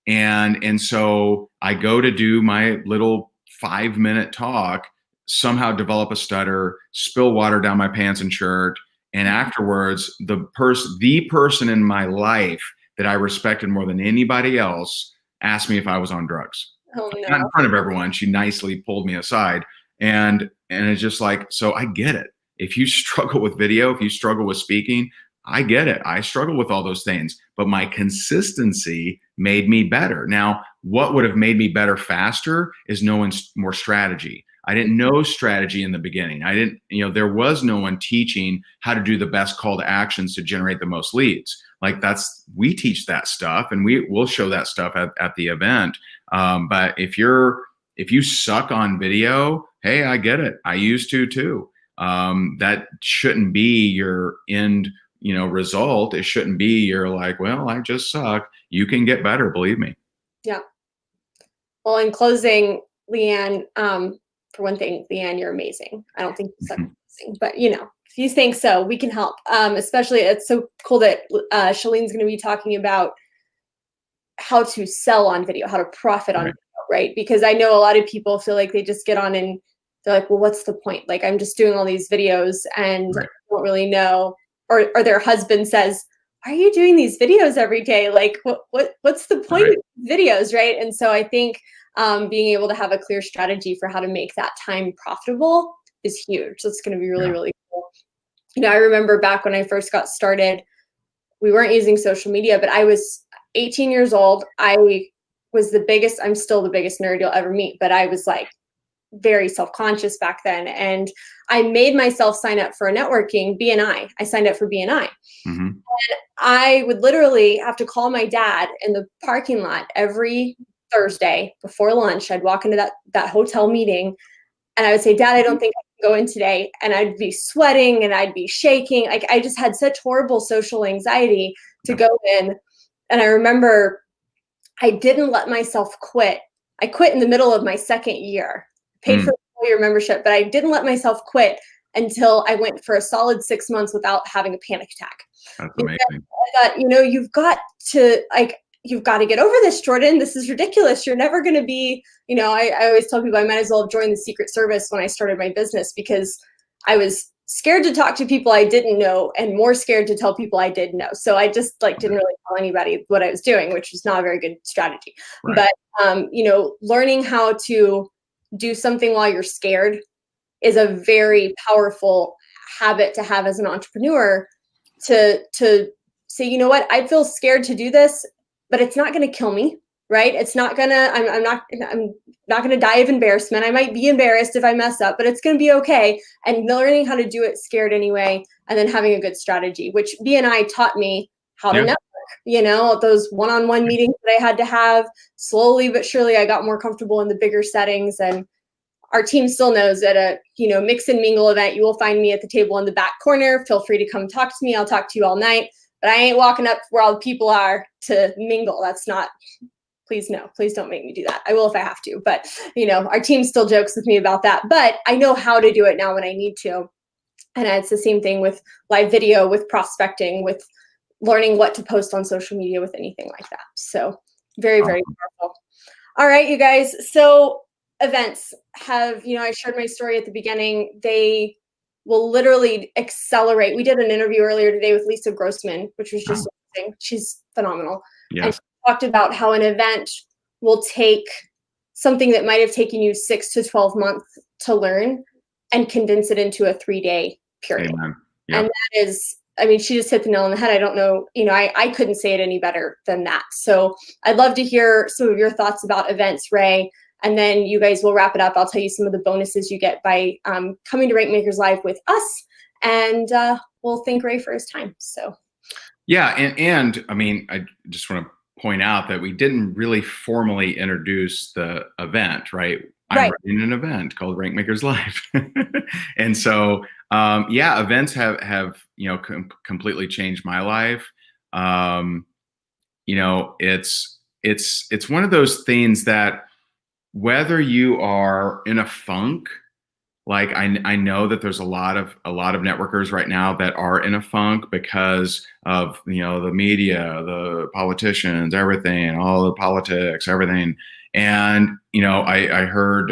And so I go to do my little 5-minute talk, somehow develop a stutter, spill water down my pants and shirt. And afterwards, the person in my life that I respected more than anybody else asked me if I was on drugs. Oh no. Not in front of everyone. She nicely pulled me aside. And it's just like, so I get it. If you struggle with video, if you struggle with speaking, I get it. I struggle with all those things, but my consistency made me better. Now, what would have made me better faster is knowing more strategy. I didn't know strategy in the beginning. There was no one teaching how to do the best call to actions to generate the most leads. We teach that stuff, and we'll show that stuff at the event. But if you suck on video, hey, I get it. I used to too. That shouldn't be your end result. It shouldn't be you're like, well, I just suck. You can get better, believe me. Yeah. Well, in closing, Leanne, for one thing, Leanne, you're amazing. I don't think you suck at listening, but if you think so, we can help. Especially, it's so cool that Shalene's going to be talking about how to sell on video, how to profit on video, right? Because I know a lot of people feel like they just get on and they're like, well, what's the point? Like, I'm just doing all these videos and I don't really know. Or their husband says, why are you doing these videos every day? Like, what's the point of videos, right? And so I think being able to have a clear strategy for how to make that time profitable is huge. So it's going to be really, really cool. I remember back when I first got started, we weren't using social media, but I was 18 years old. I'm still the biggest nerd you'll ever meet, but I was like very self-conscious back then. And I made myself sign up for a networking BNI. I signed up for BNI. Mm-hmm. And I would literally have to call my dad in the parking lot every Thursday before lunch, I'd walk into that hotel meeting and I would say, Dad, I don't think I can go in today. And I'd be sweating and I'd be shaking. Like I just had such horrible social anxiety to go in. And I remember I didn't let myself quit. I quit in the middle of my second year, paid for a full year membership, but I didn't let myself quit until I went for a solid 6 months without having a panic attack. That's amazing. I thought, you've got to get over this, Jordan. This is ridiculous. You're never going to be, I always tell people I might as well have joined the Secret Service when I started my business, because I was scared to talk to people I didn't know and more scared to tell people I did know. So I just didn't really tell anybody what I was doing, which was not a very good strategy. Right. But, learning how to do something while you're scared is a very powerful habit to have as an entrepreneur, to say, you know what, I feel scared to do this, but it's not going to kill me, right? It's not going to, I'm not going to die of embarrassment. I might be embarrassed if I mess up, but it's going to be okay. And learning how to do it scared anyway, and then having a good strategy, which BNI taught me how to network, those one-on-one meetings that I had to have. Slowly but surely, I got more comfortable in the bigger settings, and our team still knows at a, mix and mingle event, you will find me at the table in the back corner. Feel free to come talk to me. I'll talk to you all night, but I ain't walking up where all the people are to mingle. That's not, please no, please don't make me do that. I will if I have to, but our team still jokes with me about that, but I know how to do it now when I need to. And it's the same thing with live video, with prospecting, with learning what to post on social media, with anything like that. So very, very powerful. All right, you guys. So events have, I shared my story at the beginning. They will literally accelerate. We did an interview earlier today with Lisa Grossman, which was just amazing. She's phenomenal. Yes. And she talked about how an event will take something that might have taken you 6 to 12 months to learn and condense it into a 3-day period. Yep. And that is, she just hit the nail on the head. I don't know, I couldn't say it any better than that. So I'd love to hear some of your thoughts about events, Ray. And then you guys will wrap it up. I'll tell you some of the bonuses you get by coming to Rankmakers Live with us. And we'll thank Ray for his time. So, yeah. And I just want to point out that we didn't really formally introduce the event, right? I'm running an event called Rankmakers Live. And so, events have completely changed my life. It's one of those things that, whether you are in a funk, like I know that there's a lot of networkers right now that are in a funk because of the media, the politicians, everything, all the politics, everything. And I heard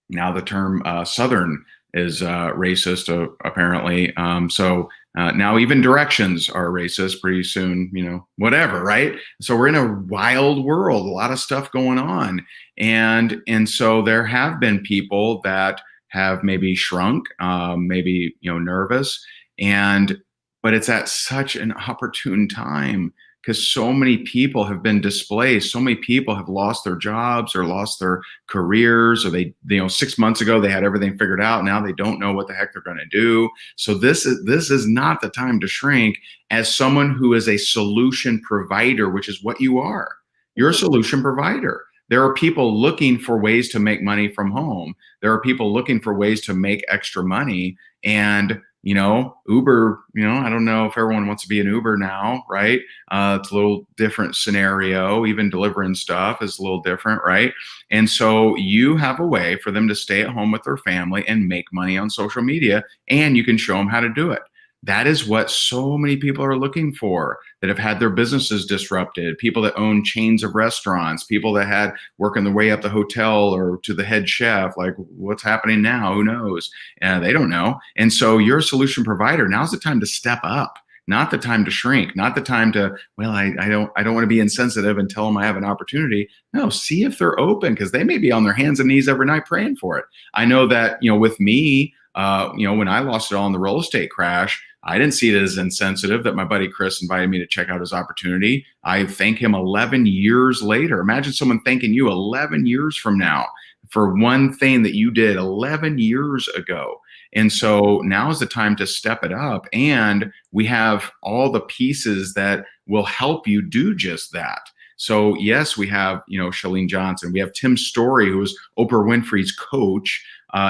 now the term Southern is racist apparently. So now even directions are racist pretty soon, whatever, right? So we're in a wild world, a lot of stuff going on. And so there have been people that have maybe shrunk, maybe, nervous, but it's at such an opportune time, because so many people have been displaced. So many people have lost their jobs or lost their careers, or they 6 months ago, they had everything figured out. Now they don't know what the heck they're going to do. So this is not the time to shrink. As someone who is a solution provider, which is what you are, you're a solution provider. There are people looking for ways to make money from home. There are people looking for ways to make extra money. And Uber, I don't know if everyone wants to be an Uber now, right? It's a little different scenario. Even delivering stuff is a little different, right? And so you have a way for them to stay at home with their family and make money on social media, and you can show them how to do it. That is what so many people are looking for, that have had their businesses disrupted, people that own chains of restaurants, people that had working their way up the hotel or to the head chef. Like, what's happening now? Who knows? They don't know. And so you're a solution provider. Now's the time to step up, not the time to shrink, not the time to, I don't want to be insensitive and tell them I have an opportunity. No, see if they're open, because they may be on their hands and knees every night praying for it. I know that, with me, when I lost it all in the real estate crash, I didn't see it as insensitive that my buddy Chris invited me to check out his opportunity. I thank him 11 years later. Imagine someone thanking you 11 years from now for one thing that you did 11 years ago. And so now is the time to step it up. And we have all the pieces that will help you do just that. So yes, we have, Shalene Johnson. We have Tim Story, who was Oprah Winfrey's coach.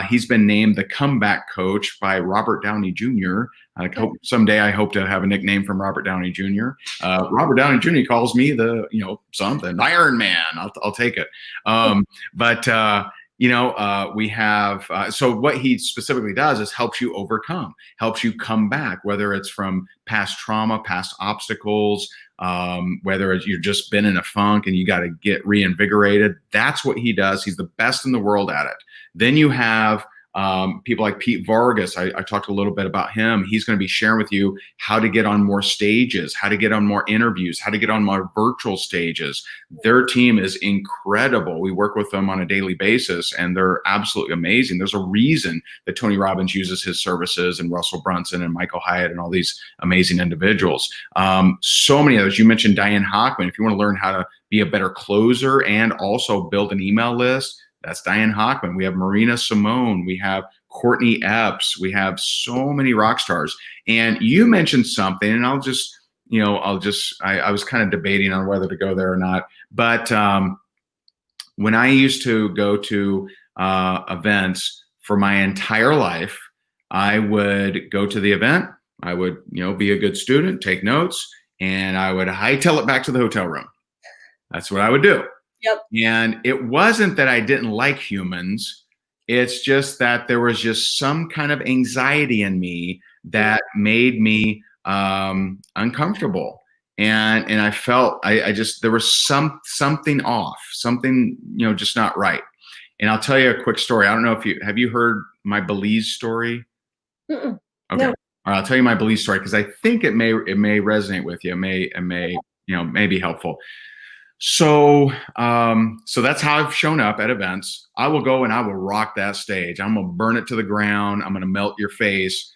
He's been named the comeback coach by Robert Downey Jr. Someday I hope to have a nickname from Robert Downey Jr. Robert Downey Jr. calls me the, something Iron Man. I'll take it. But we have, so what he specifically does is helps you overcome, helps you come back, whether it's from past trauma, past obstacles, whether you've just been in a funk and you got to get reinvigorated. That's what he does. He's the best in the world at it. Then you have people like Pete Vargas. I talked a little bit about him. He's going to be sharing with you how to get on more stages, how to get on more interviews, how to get on more virtual stages. Their team is incredible. We work with them on a daily basis, and they're absolutely amazing. There's a reason that Tony Robbins uses his services, and Russell Brunson and Michael Hyatt and all these amazing individuals. So many others. You mentioned Diane Hockman. If you want to learn how to be a better closer and also build an email list, that's Diane Hockman. We have Marina Simone. We have Courtney Epps. We have so many rock stars. And you mentioned something, and I was kind of debating on whether to go there or not. But when I used to go to events for my entire life, I would go to the event. I would, be a good student, take notes, and I would hightail it back to the hotel room. That's what I would do. Yep. And it wasn't that I didn't like humans. It's just that there was just some kind of anxiety in me that made me uncomfortable. And I felt there was something off, something, just not right. And I'll tell you a quick story. I don't know if have you heard my Belize story? Mm-mm. Okay. No. All right, I'll tell you my Belize story because I think it may resonate with you. It may be helpful. So that's how I've shown up at events. I will go and I will rock that stage. I'm going to burn it to the ground. I'm going to melt your face.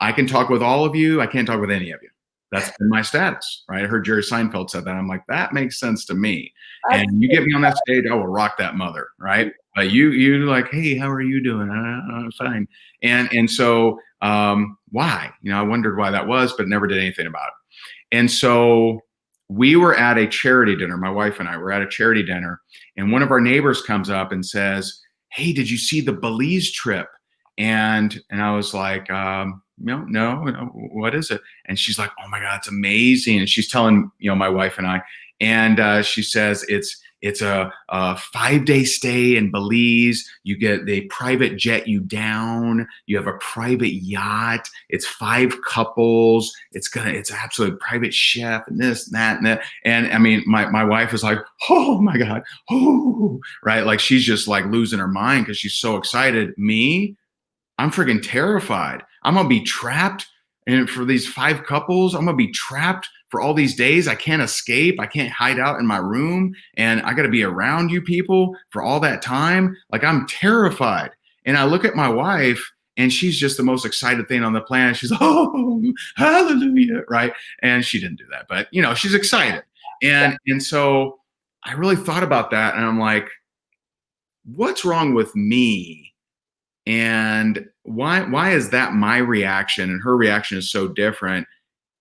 I can talk with all of you. I can't talk with any of you. That's been my status, right? I heard Jerry Seinfeld said that. I'm like, that makes sense to me. And you get me on that stage, I will rock that mother, right? But you like, hey, how are you doing? I'm fine. And so why? I wondered why that was, but never did anything about it. And so we were at a charity dinner. My wife and I were at a charity dinner, and one of our neighbors comes up and says, hey, did you see the Belize trip? And I was like, no, what is it? And she's like, oh my God, it's amazing. And she's telling, my wife and I, and she says, it's a 5-day stay in Belize. You get the private jet you down. You have a private yacht. It's 5 couples. It's absolute private chef and this and that and that. And I mean, my wife is like, oh my God, oh, right? Like she's just like losing her mind because she's so excited. Me, I'm freaking terrified. I'm gonna be trapped, and for these 5 couples, I'm gonna be trapped for all these days. I can't escape. I can't hide out in my room, and I got to be around you people for all that time. Like I'm terrified. And I look at my wife, and she's just the most excited thing on the planet. She's, oh, hallelujah, right? And she didn't do that, but she's excited. And so I really thought about that, and I'm like, what's wrong with me? And why is that my reaction and her reaction is so different?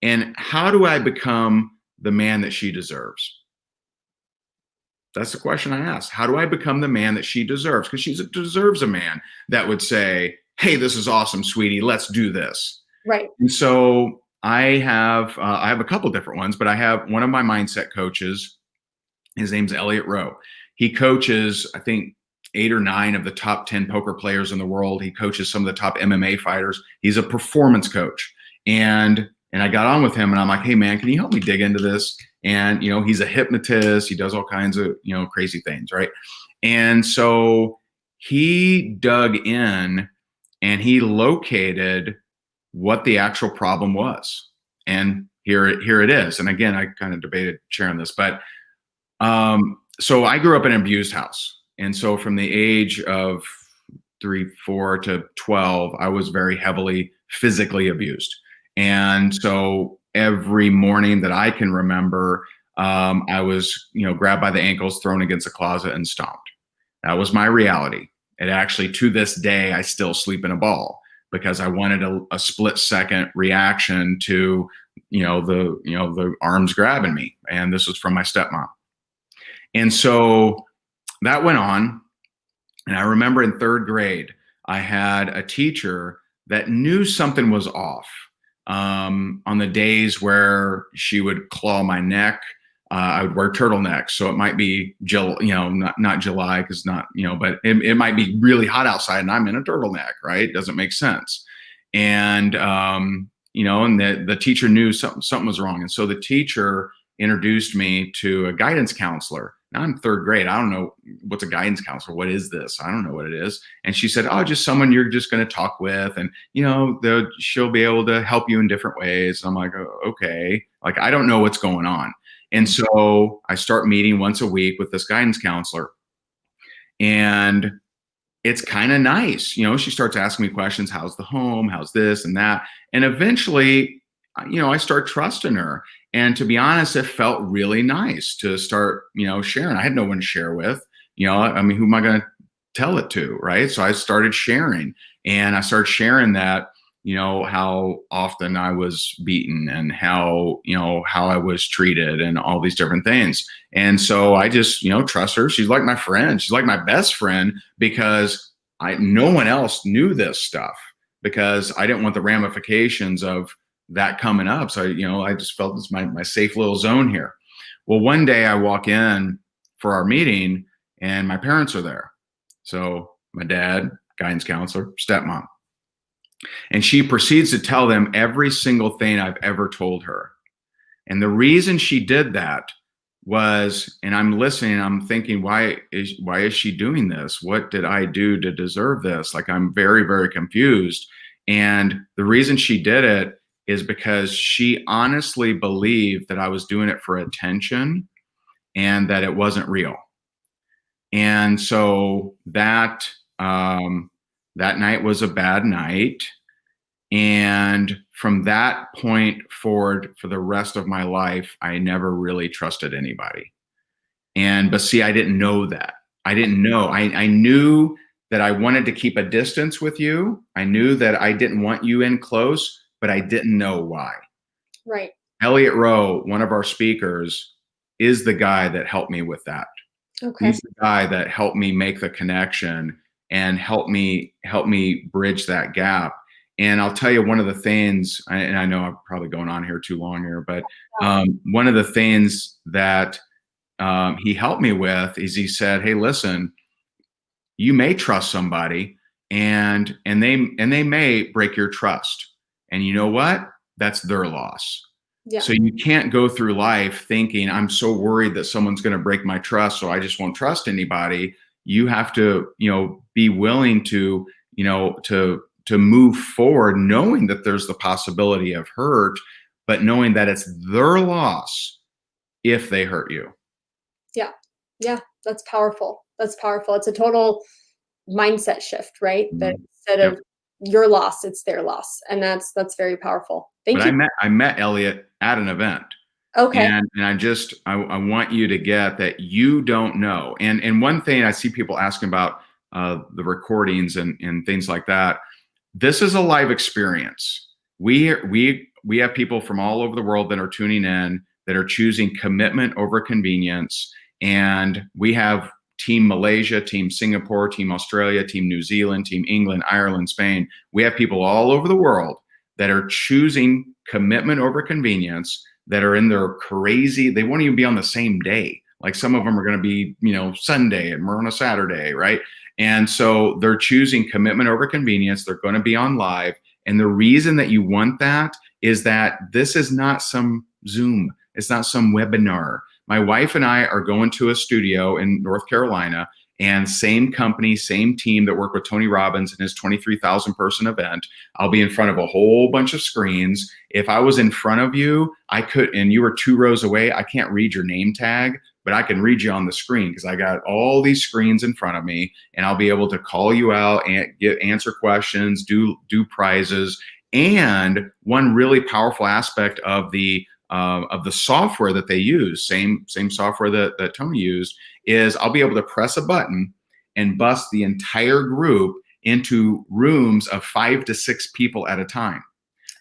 And how do I become the man that she deserves? That's the question I asked. How do I become the man that she deserves? Because she deserves a man that would say, hey, this is awesome, sweetie. Let's do this. Right. And so I have a couple different ones, but I have one of my mindset coaches. His name's Elliot Rowe. He coaches, I think, 8 or 9 of the top 10 poker players in the world. He coaches some of the top MMA fighters. He's a performance coach. And I got on with him, and I'm like, hey man, can you help me dig into this? And, he's a hypnotist. He does all kinds of, crazy things. Right. And so he dug in and he located what the actual problem was. And here it is. And again, I kind of debated sharing this, but, so I grew up in an abused house. And so from the age of 3, 4 to 12, I was very heavily physically abused. And so every morning that I can remember, I was, grabbed by the ankles, thrown against a closet, and stomped. That was my reality. And actually, to this day, I still sleep in a ball because I wanted a split-second reaction to, the arms grabbing me. And this was from my stepmom. And so that went on. And I remember in third grade, I had a teacher that knew something was off. On the days where she would claw my neck, I would wear turtlenecks. So it might be, not July, because not, but it might be really hot outside and I'm in a turtleneck, right? It doesn't make sense. And, and the teacher knew something was wrong. And so the teacher introduced me to a guidance counselor. Now I'm third grade. I don't know what's a guidance counselor. What is this? I don't know what it is. And she said, oh, just someone you're just going to talk with. And, she'll be able to help you in different ways. I'm like, oh, okay. Like, I don't know what's going on. And so I start meeting once a week with this guidance counselor. And it's kind of nice. She starts asking me questions. How's the home? How's this and that? And eventually, I start trusting her. And to be honest, it felt really nice to start, sharing. I had no one to share with, who am I going to tell it to? Right. So I started sharing, and I started sharing that, how often I was beaten and how I was treated and all these different things. And so I just, trust her. She's like my friend. She's like my best friend, because no one else knew this stuff, because I didn't want the ramifications of that coming up. So, I just felt it's my safe little zone here. Well, one day I walk in for our meeting and my parents are there. So my dad, guidance counselor, stepmom. And she proceeds to tell them every single thing I've ever told her. And the reason she did that was, and I'm listening, I'm thinking, why is she doing this? What did I do to deserve this? Like, I'm very, very confused. And the reason she did it is because she honestly believed that I was doing it for attention and that it wasn't real. And so that night was a bad night. And from that point forward, for the rest of my life, I never really trusted anybody. But see, I didn't know that. I didn't know. I knew that I wanted to keep a distance with you. I knew that I didn't want you in close, but I didn't know why. Right. Elliot Rowe, one of our speakers, is the guy that helped me with that. Okay. He's the guy that helped me make the connection and help me bridge that gap. And I'll tell you one of the things, and I know I'm probably going on here too long here, but one of the things that he helped me with is he said, hey, listen, you may trust somebody and they may break your trust. And you know what? That's their loss. Yeah. So you can't go through life thinking, I'm so worried that someone's going to break my trust, so I just won't trust anybody. You have to, be willing to, to move forward, knowing that there's the possibility of hurt, but knowing that it's their loss if they hurt you. Yeah. Yeah. That's powerful. That's powerful. It's a total mindset shift, right? Mm-hmm. That instead of your loss, it's their loss. And that's very powerful. Thank you. I met Elliot at an event. Okay. And I want you to get that you don't know. And one thing I see people asking about the recordings and things like that. This is a live experience. We have people from all over the world that are tuning in, that are choosing commitment over convenience. And we have Team Malaysia, Team Singapore, Team Australia, Team New Zealand, Team England, Ireland, Spain. We have people all over the world that are choosing commitment over convenience, that are in their crazy, they won't even be on the same day. Like some of them are going to be, Sunday and we're on a Saturday, right? And so they're choosing commitment over convenience. They're going to be on live. And the reason that you want that is that this is not some Zoom. It's not some webinar. My wife and I are going to a studio in North Carolina, and same company, same team that worked with Tony Robbins and his 23,000 person event. I'll be in front of a whole bunch of screens. If I was in front of you, I could, and you were 2 rows away, I can't read your name tag, but I can read you on the screen because I got all these screens in front of me, and I'll be able to call you out and answer questions, do prizes. And one really powerful aspect of the software that they use, same software that Tony used, is I'll be able to press a button and bust the entire group into rooms of 5 to 6 people at a time.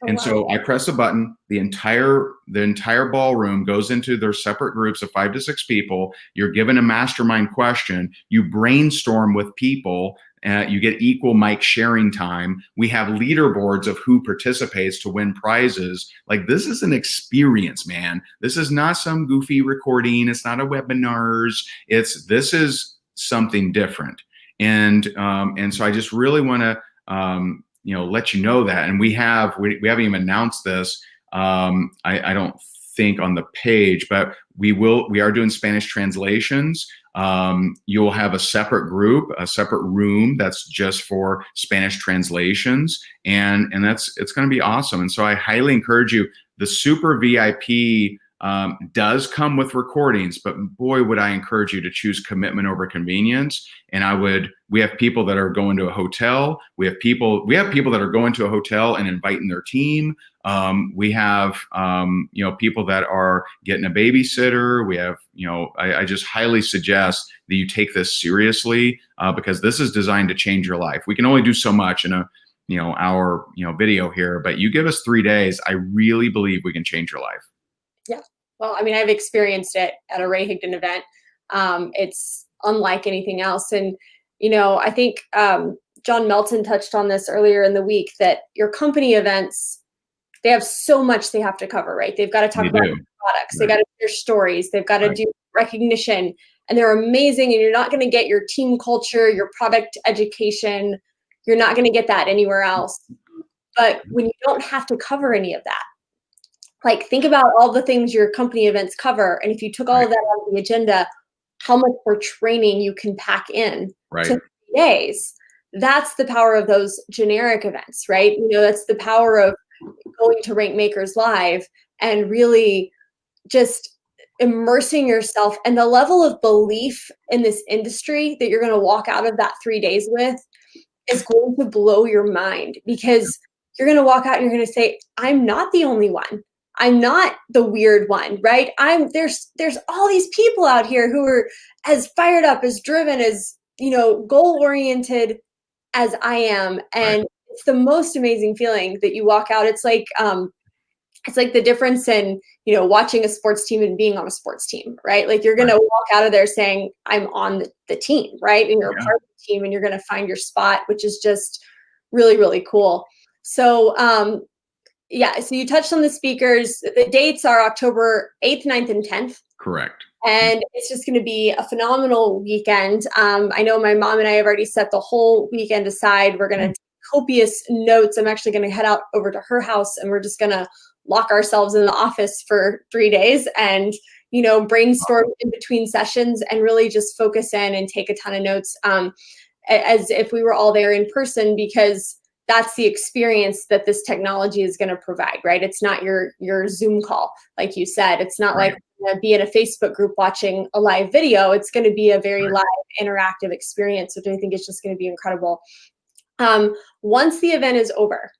Oh, And wow. so I press a button, the entire ballroom goes into their separate groups of 5 to 6 people. You're given a mastermind question. You brainstorm with people. You get equal mic sharing time. We have leaderboards of who participates to win prizes. Like, this is an experience, man. This is not some goofy recording. It's not a webinars. This is something different. And so I just really want to let you know that. And we haven't even announced this. I don't think on the page, but we are doing Spanish translations. You'll have a separate group, a separate room that's just for Spanish translations, and it's going to be awesome. And so I highly encourage you. The super VIP does come with recordings, but boy, would I encourage you to choose commitment over convenience. And we have people that are going to a hotel. We have people that are going to a hotel and inviting their team. We have people that are getting a babysitter. We have, I just highly suggest that you take this seriously, because this is designed to change your life. We can only do so much in a hour video here, but you give us 3 days, I really believe we can change your life. Yeah. Well, I mean, I've experienced it at a Ray Higdon event. It's unlike anything else. And, I think John Melton touched on this earlier in the week, that your company events, they have so much they have to cover, right? They've got to talk about products. Right. They got to share stories. They've got to do recognition, and they're amazing. And you're not going to get your team culture, your product education. You're not going to get that anywhere else. But when you don't have to cover any of that, like, think about all the things your company events cover. And if you took all of that out of the agenda, how much more training you can pack in to 3 days. That's the power of those generic events, right? That's the power of going to Rank Makers Live and really just immersing yourself, and the level of belief in this industry that you're going to walk out of that 3 days with is going to blow your mind, because you're going to walk out and you're going to say, I'm not the only one. I'm not the weird one, right? There's all these people out here who are as fired up, as driven, as, goal-oriented as I am. And it's the most amazing feeling that you walk out. It's like the difference in, watching a sports team and being on a sports team, right? Like, you're going to walk out of there saying, I'm on the team, right? And you're a part of the team, and you're going to find your spot, which is just really, really cool. So, so you touched on the speakers. The dates are October 8th, 9th, and 10th. Correct. And it's just going to be a phenomenal weekend. I know my mom and I have already set the whole weekend aside. We're going to take copious notes. I'm actually going to head out over to her house, and we're just going to lock ourselves in the office for 3 days and, brainstorm in between sessions and really just focus in and take a ton of notes, as if we were all there in person, because that's the experience that this technology is going to provide, right? It's not your Zoom call, like you said. It's not like be in a Facebook group watching a live video. It's going to be a very live, interactive experience, which I think is just going to be incredible. Once the event is over,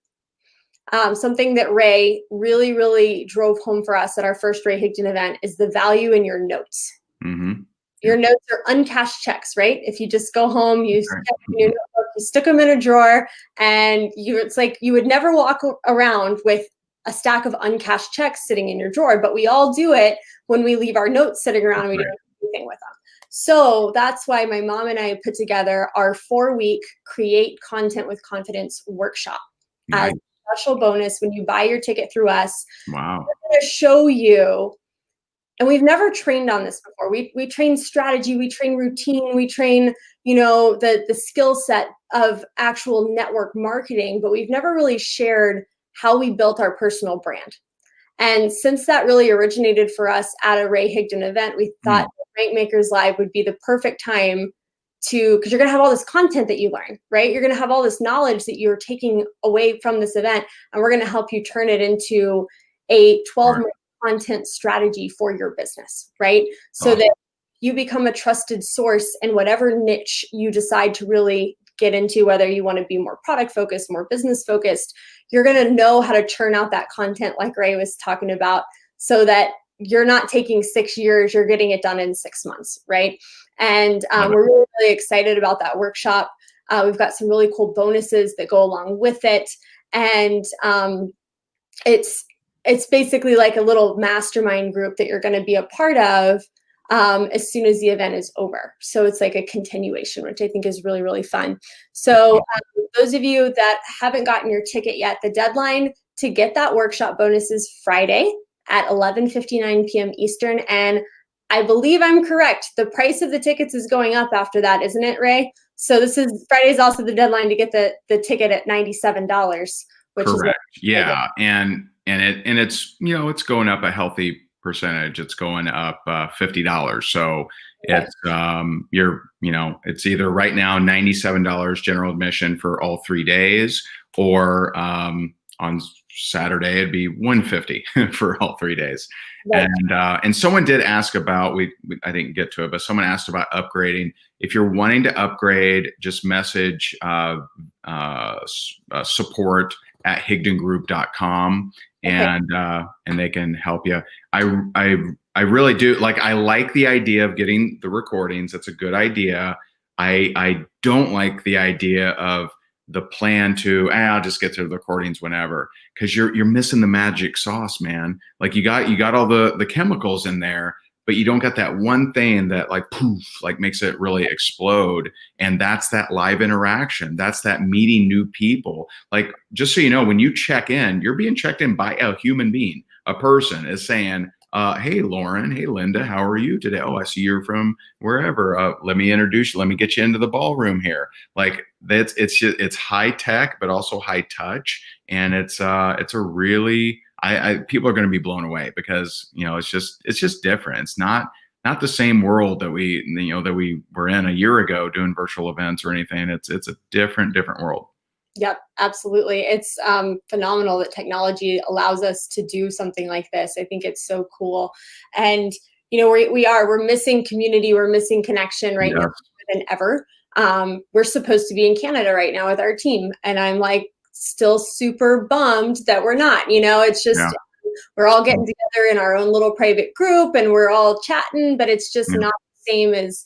something that Ray really, really drove home for us at our first Ray Higdon event is the value in your notes. Mm-hmm. Your notes are uncashed checks, right? If you just go home, you stick them in a drawer, and it's like you would never walk around with a stack of uncashed checks sitting in your drawer, but we all do it when we leave our notes sitting around and we don't do anything with them. So that's why my mom and I put together our 4-week Create Content with Confidence workshop as a special bonus when you buy your ticket through us. Wow. We're going to show you. And we've never trained on this before. We train strategy, we train routine, we train, the skill set of actual network marketing, but we've never really shared how we built our personal brand. And since that really originated for us at a Ray Higdon event, we thought Rank Makers Live would be the perfect time because you're going to have all this content that you learn, right? You're going to have all this knowledge that you're taking away from this event, and we're going to help you turn it into a 12-month content strategy for your business, right? So that you become a trusted source in whatever niche you decide to really get into, whether you want to be more product focused, more business focused. You're going to know how to churn out that content like Ray was talking about, so that you're not taking 6 years, you're getting it done in 6 months, right? And we're really, really excited about that workshop. We've got some really cool bonuses that go along with it. And it's basically like a little mastermind group that you're going to be a part of as soon as the event is over. So it's like a continuation, which I think is really, really fun. So those of you that haven't gotten your ticket yet, the deadline to get that workshop bonus is Friday at 11:59 p.m. Eastern. And I believe I'm correct. The price of the tickets is going up after that, isn't it, Ray? So this is Friday's also the deadline to get the ticket at $97, which Correct. is Yeah. And it's, it's going up a healthy percentage. It's going up $50. So it's it's either right now $97 general admission for all 3 days, or on Saturday it'd be $150 for all 3 days. Right. And someone did ask about, I didn't get to it, but someone asked about upgrading. If you're wanting to upgrade, just message support at higdongroup.com, and they can help you. I really do I like the idea of getting the recordings. That's a good idea. I don't like the idea of the plan to I'll just get to the recordings whenever, because you're missing the magic sauce, man. Like you got all the chemicals in there, but you don't got that one thing that like poof, like makes it really explode. And that's that live interaction. That's that meeting new people. Like, just so you know, when you check in, you're being checked in by a human being. A person is saying, hey, Lauren, hey, Linda, how are you today? Oh, I see you're from wherever. Let me introduce you. Let me get you into the ballroom here. Like it's high tech, but also high touch. And it's a really, people are going to be blown away, because, it's just different. It's not the same world that we were in a year ago doing virtual events or anything. It's a different world. Yep, absolutely. It's phenomenal that technology allows us to do something like this. I think it's so cool. And, we're missing community. We're missing connection right now more than ever. We're supposed to be in Canada right now with our team. And I'm like still super bummed that we're not, it's just, we're all getting together in our own little private group and we're all chatting, but it's just not the same as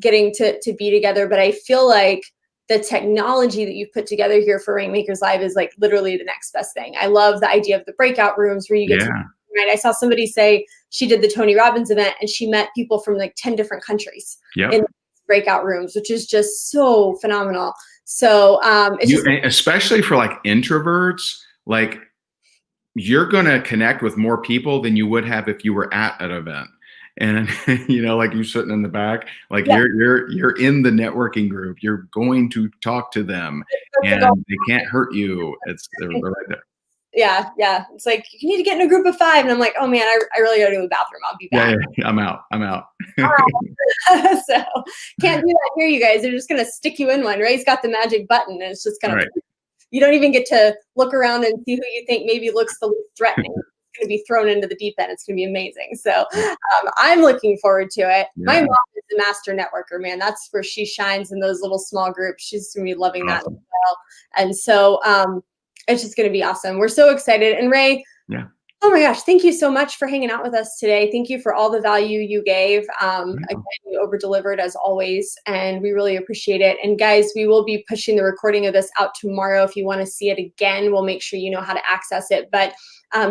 getting to be together. But I feel like the technology that you've put together here for Rankmakers Live is like literally the next best thing. I love the idea of the breakout rooms where you get to, right? I saw somebody say she did the Tony Robbins event and she met people from like 10 different countries in breakout rooms, which is just so phenomenal. So especially for like introverts, like you're going to connect with more people than you would have if you were at an event. And like you sitting in the back, like you're in the networking group. You're going to talk to them, and they can't hurt you. They're right there. Yeah. It's like you need to get in a group of 5, and I'm like, oh man, I really got to go to the bathroom. I'll be back. Yeah, I'm out. So can't do that here, you guys. They're just gonna stick you in one. Ray's got the magic button, and it's just gonna. You don't even get to look around and see who you think maybe looks the least threatening. Going to be thrown into the deep end. It's going to be amazing. So I'm looking forward to it. My mom is a master networker, man. That's where she shines in those little small groups. She's going to be loving that as well. And so it's just going to be awesome. We're so excited. And Ray, oh my gosh, thank you so much for hanging out with us today. Thank you for all the value you gave. Again, you over-delivered as always, and we really appreciate it. And guys, we will be pushing the recording of this out tomorrow. If you want to see it again, we'll make sure you know how to access it. But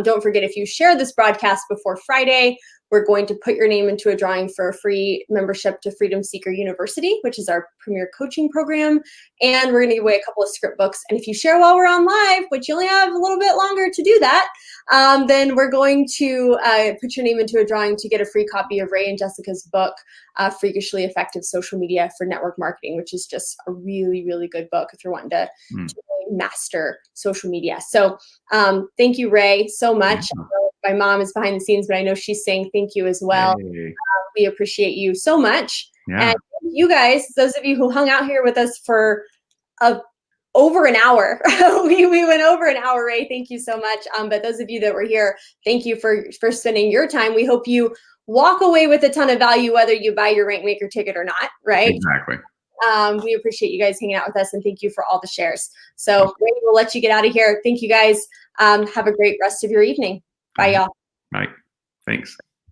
don't forget, if you share this broadcast before Friday, we're going to put your name into a drawing for a free membership to Freedom Seeker University, which is our premier coaching program. And we're going to give away a couple of script books. And if you share while we're on live, which you only have a little bit longer to do that, then we're going to put your name into a drawing to get a free copy of Ray and Jessica's book, Freakishly Effective Social Media for Network Marketing, which is just a really, really good book if you're wanting to master social media. So thank you, Ray, so much. My mom is behind the scenes, but I know she's saying thank you as well. We appreciate you so much. And you guys, those of you who hung out here with us for over an hour, we went over an hour, Ray. Thank you so much. But those of you that were here, thank you for spending your time. We hope you walk away with a ton of value, whether you buy your Rankmaker ticket or not, right? Exactly. We appreciate you guys hanging out with us, and thank you for all the shares. So Ray, we'll let you get out of here. Thank you guys. Have a great rest of your evening. Bye, y'all. Bye. Thanks.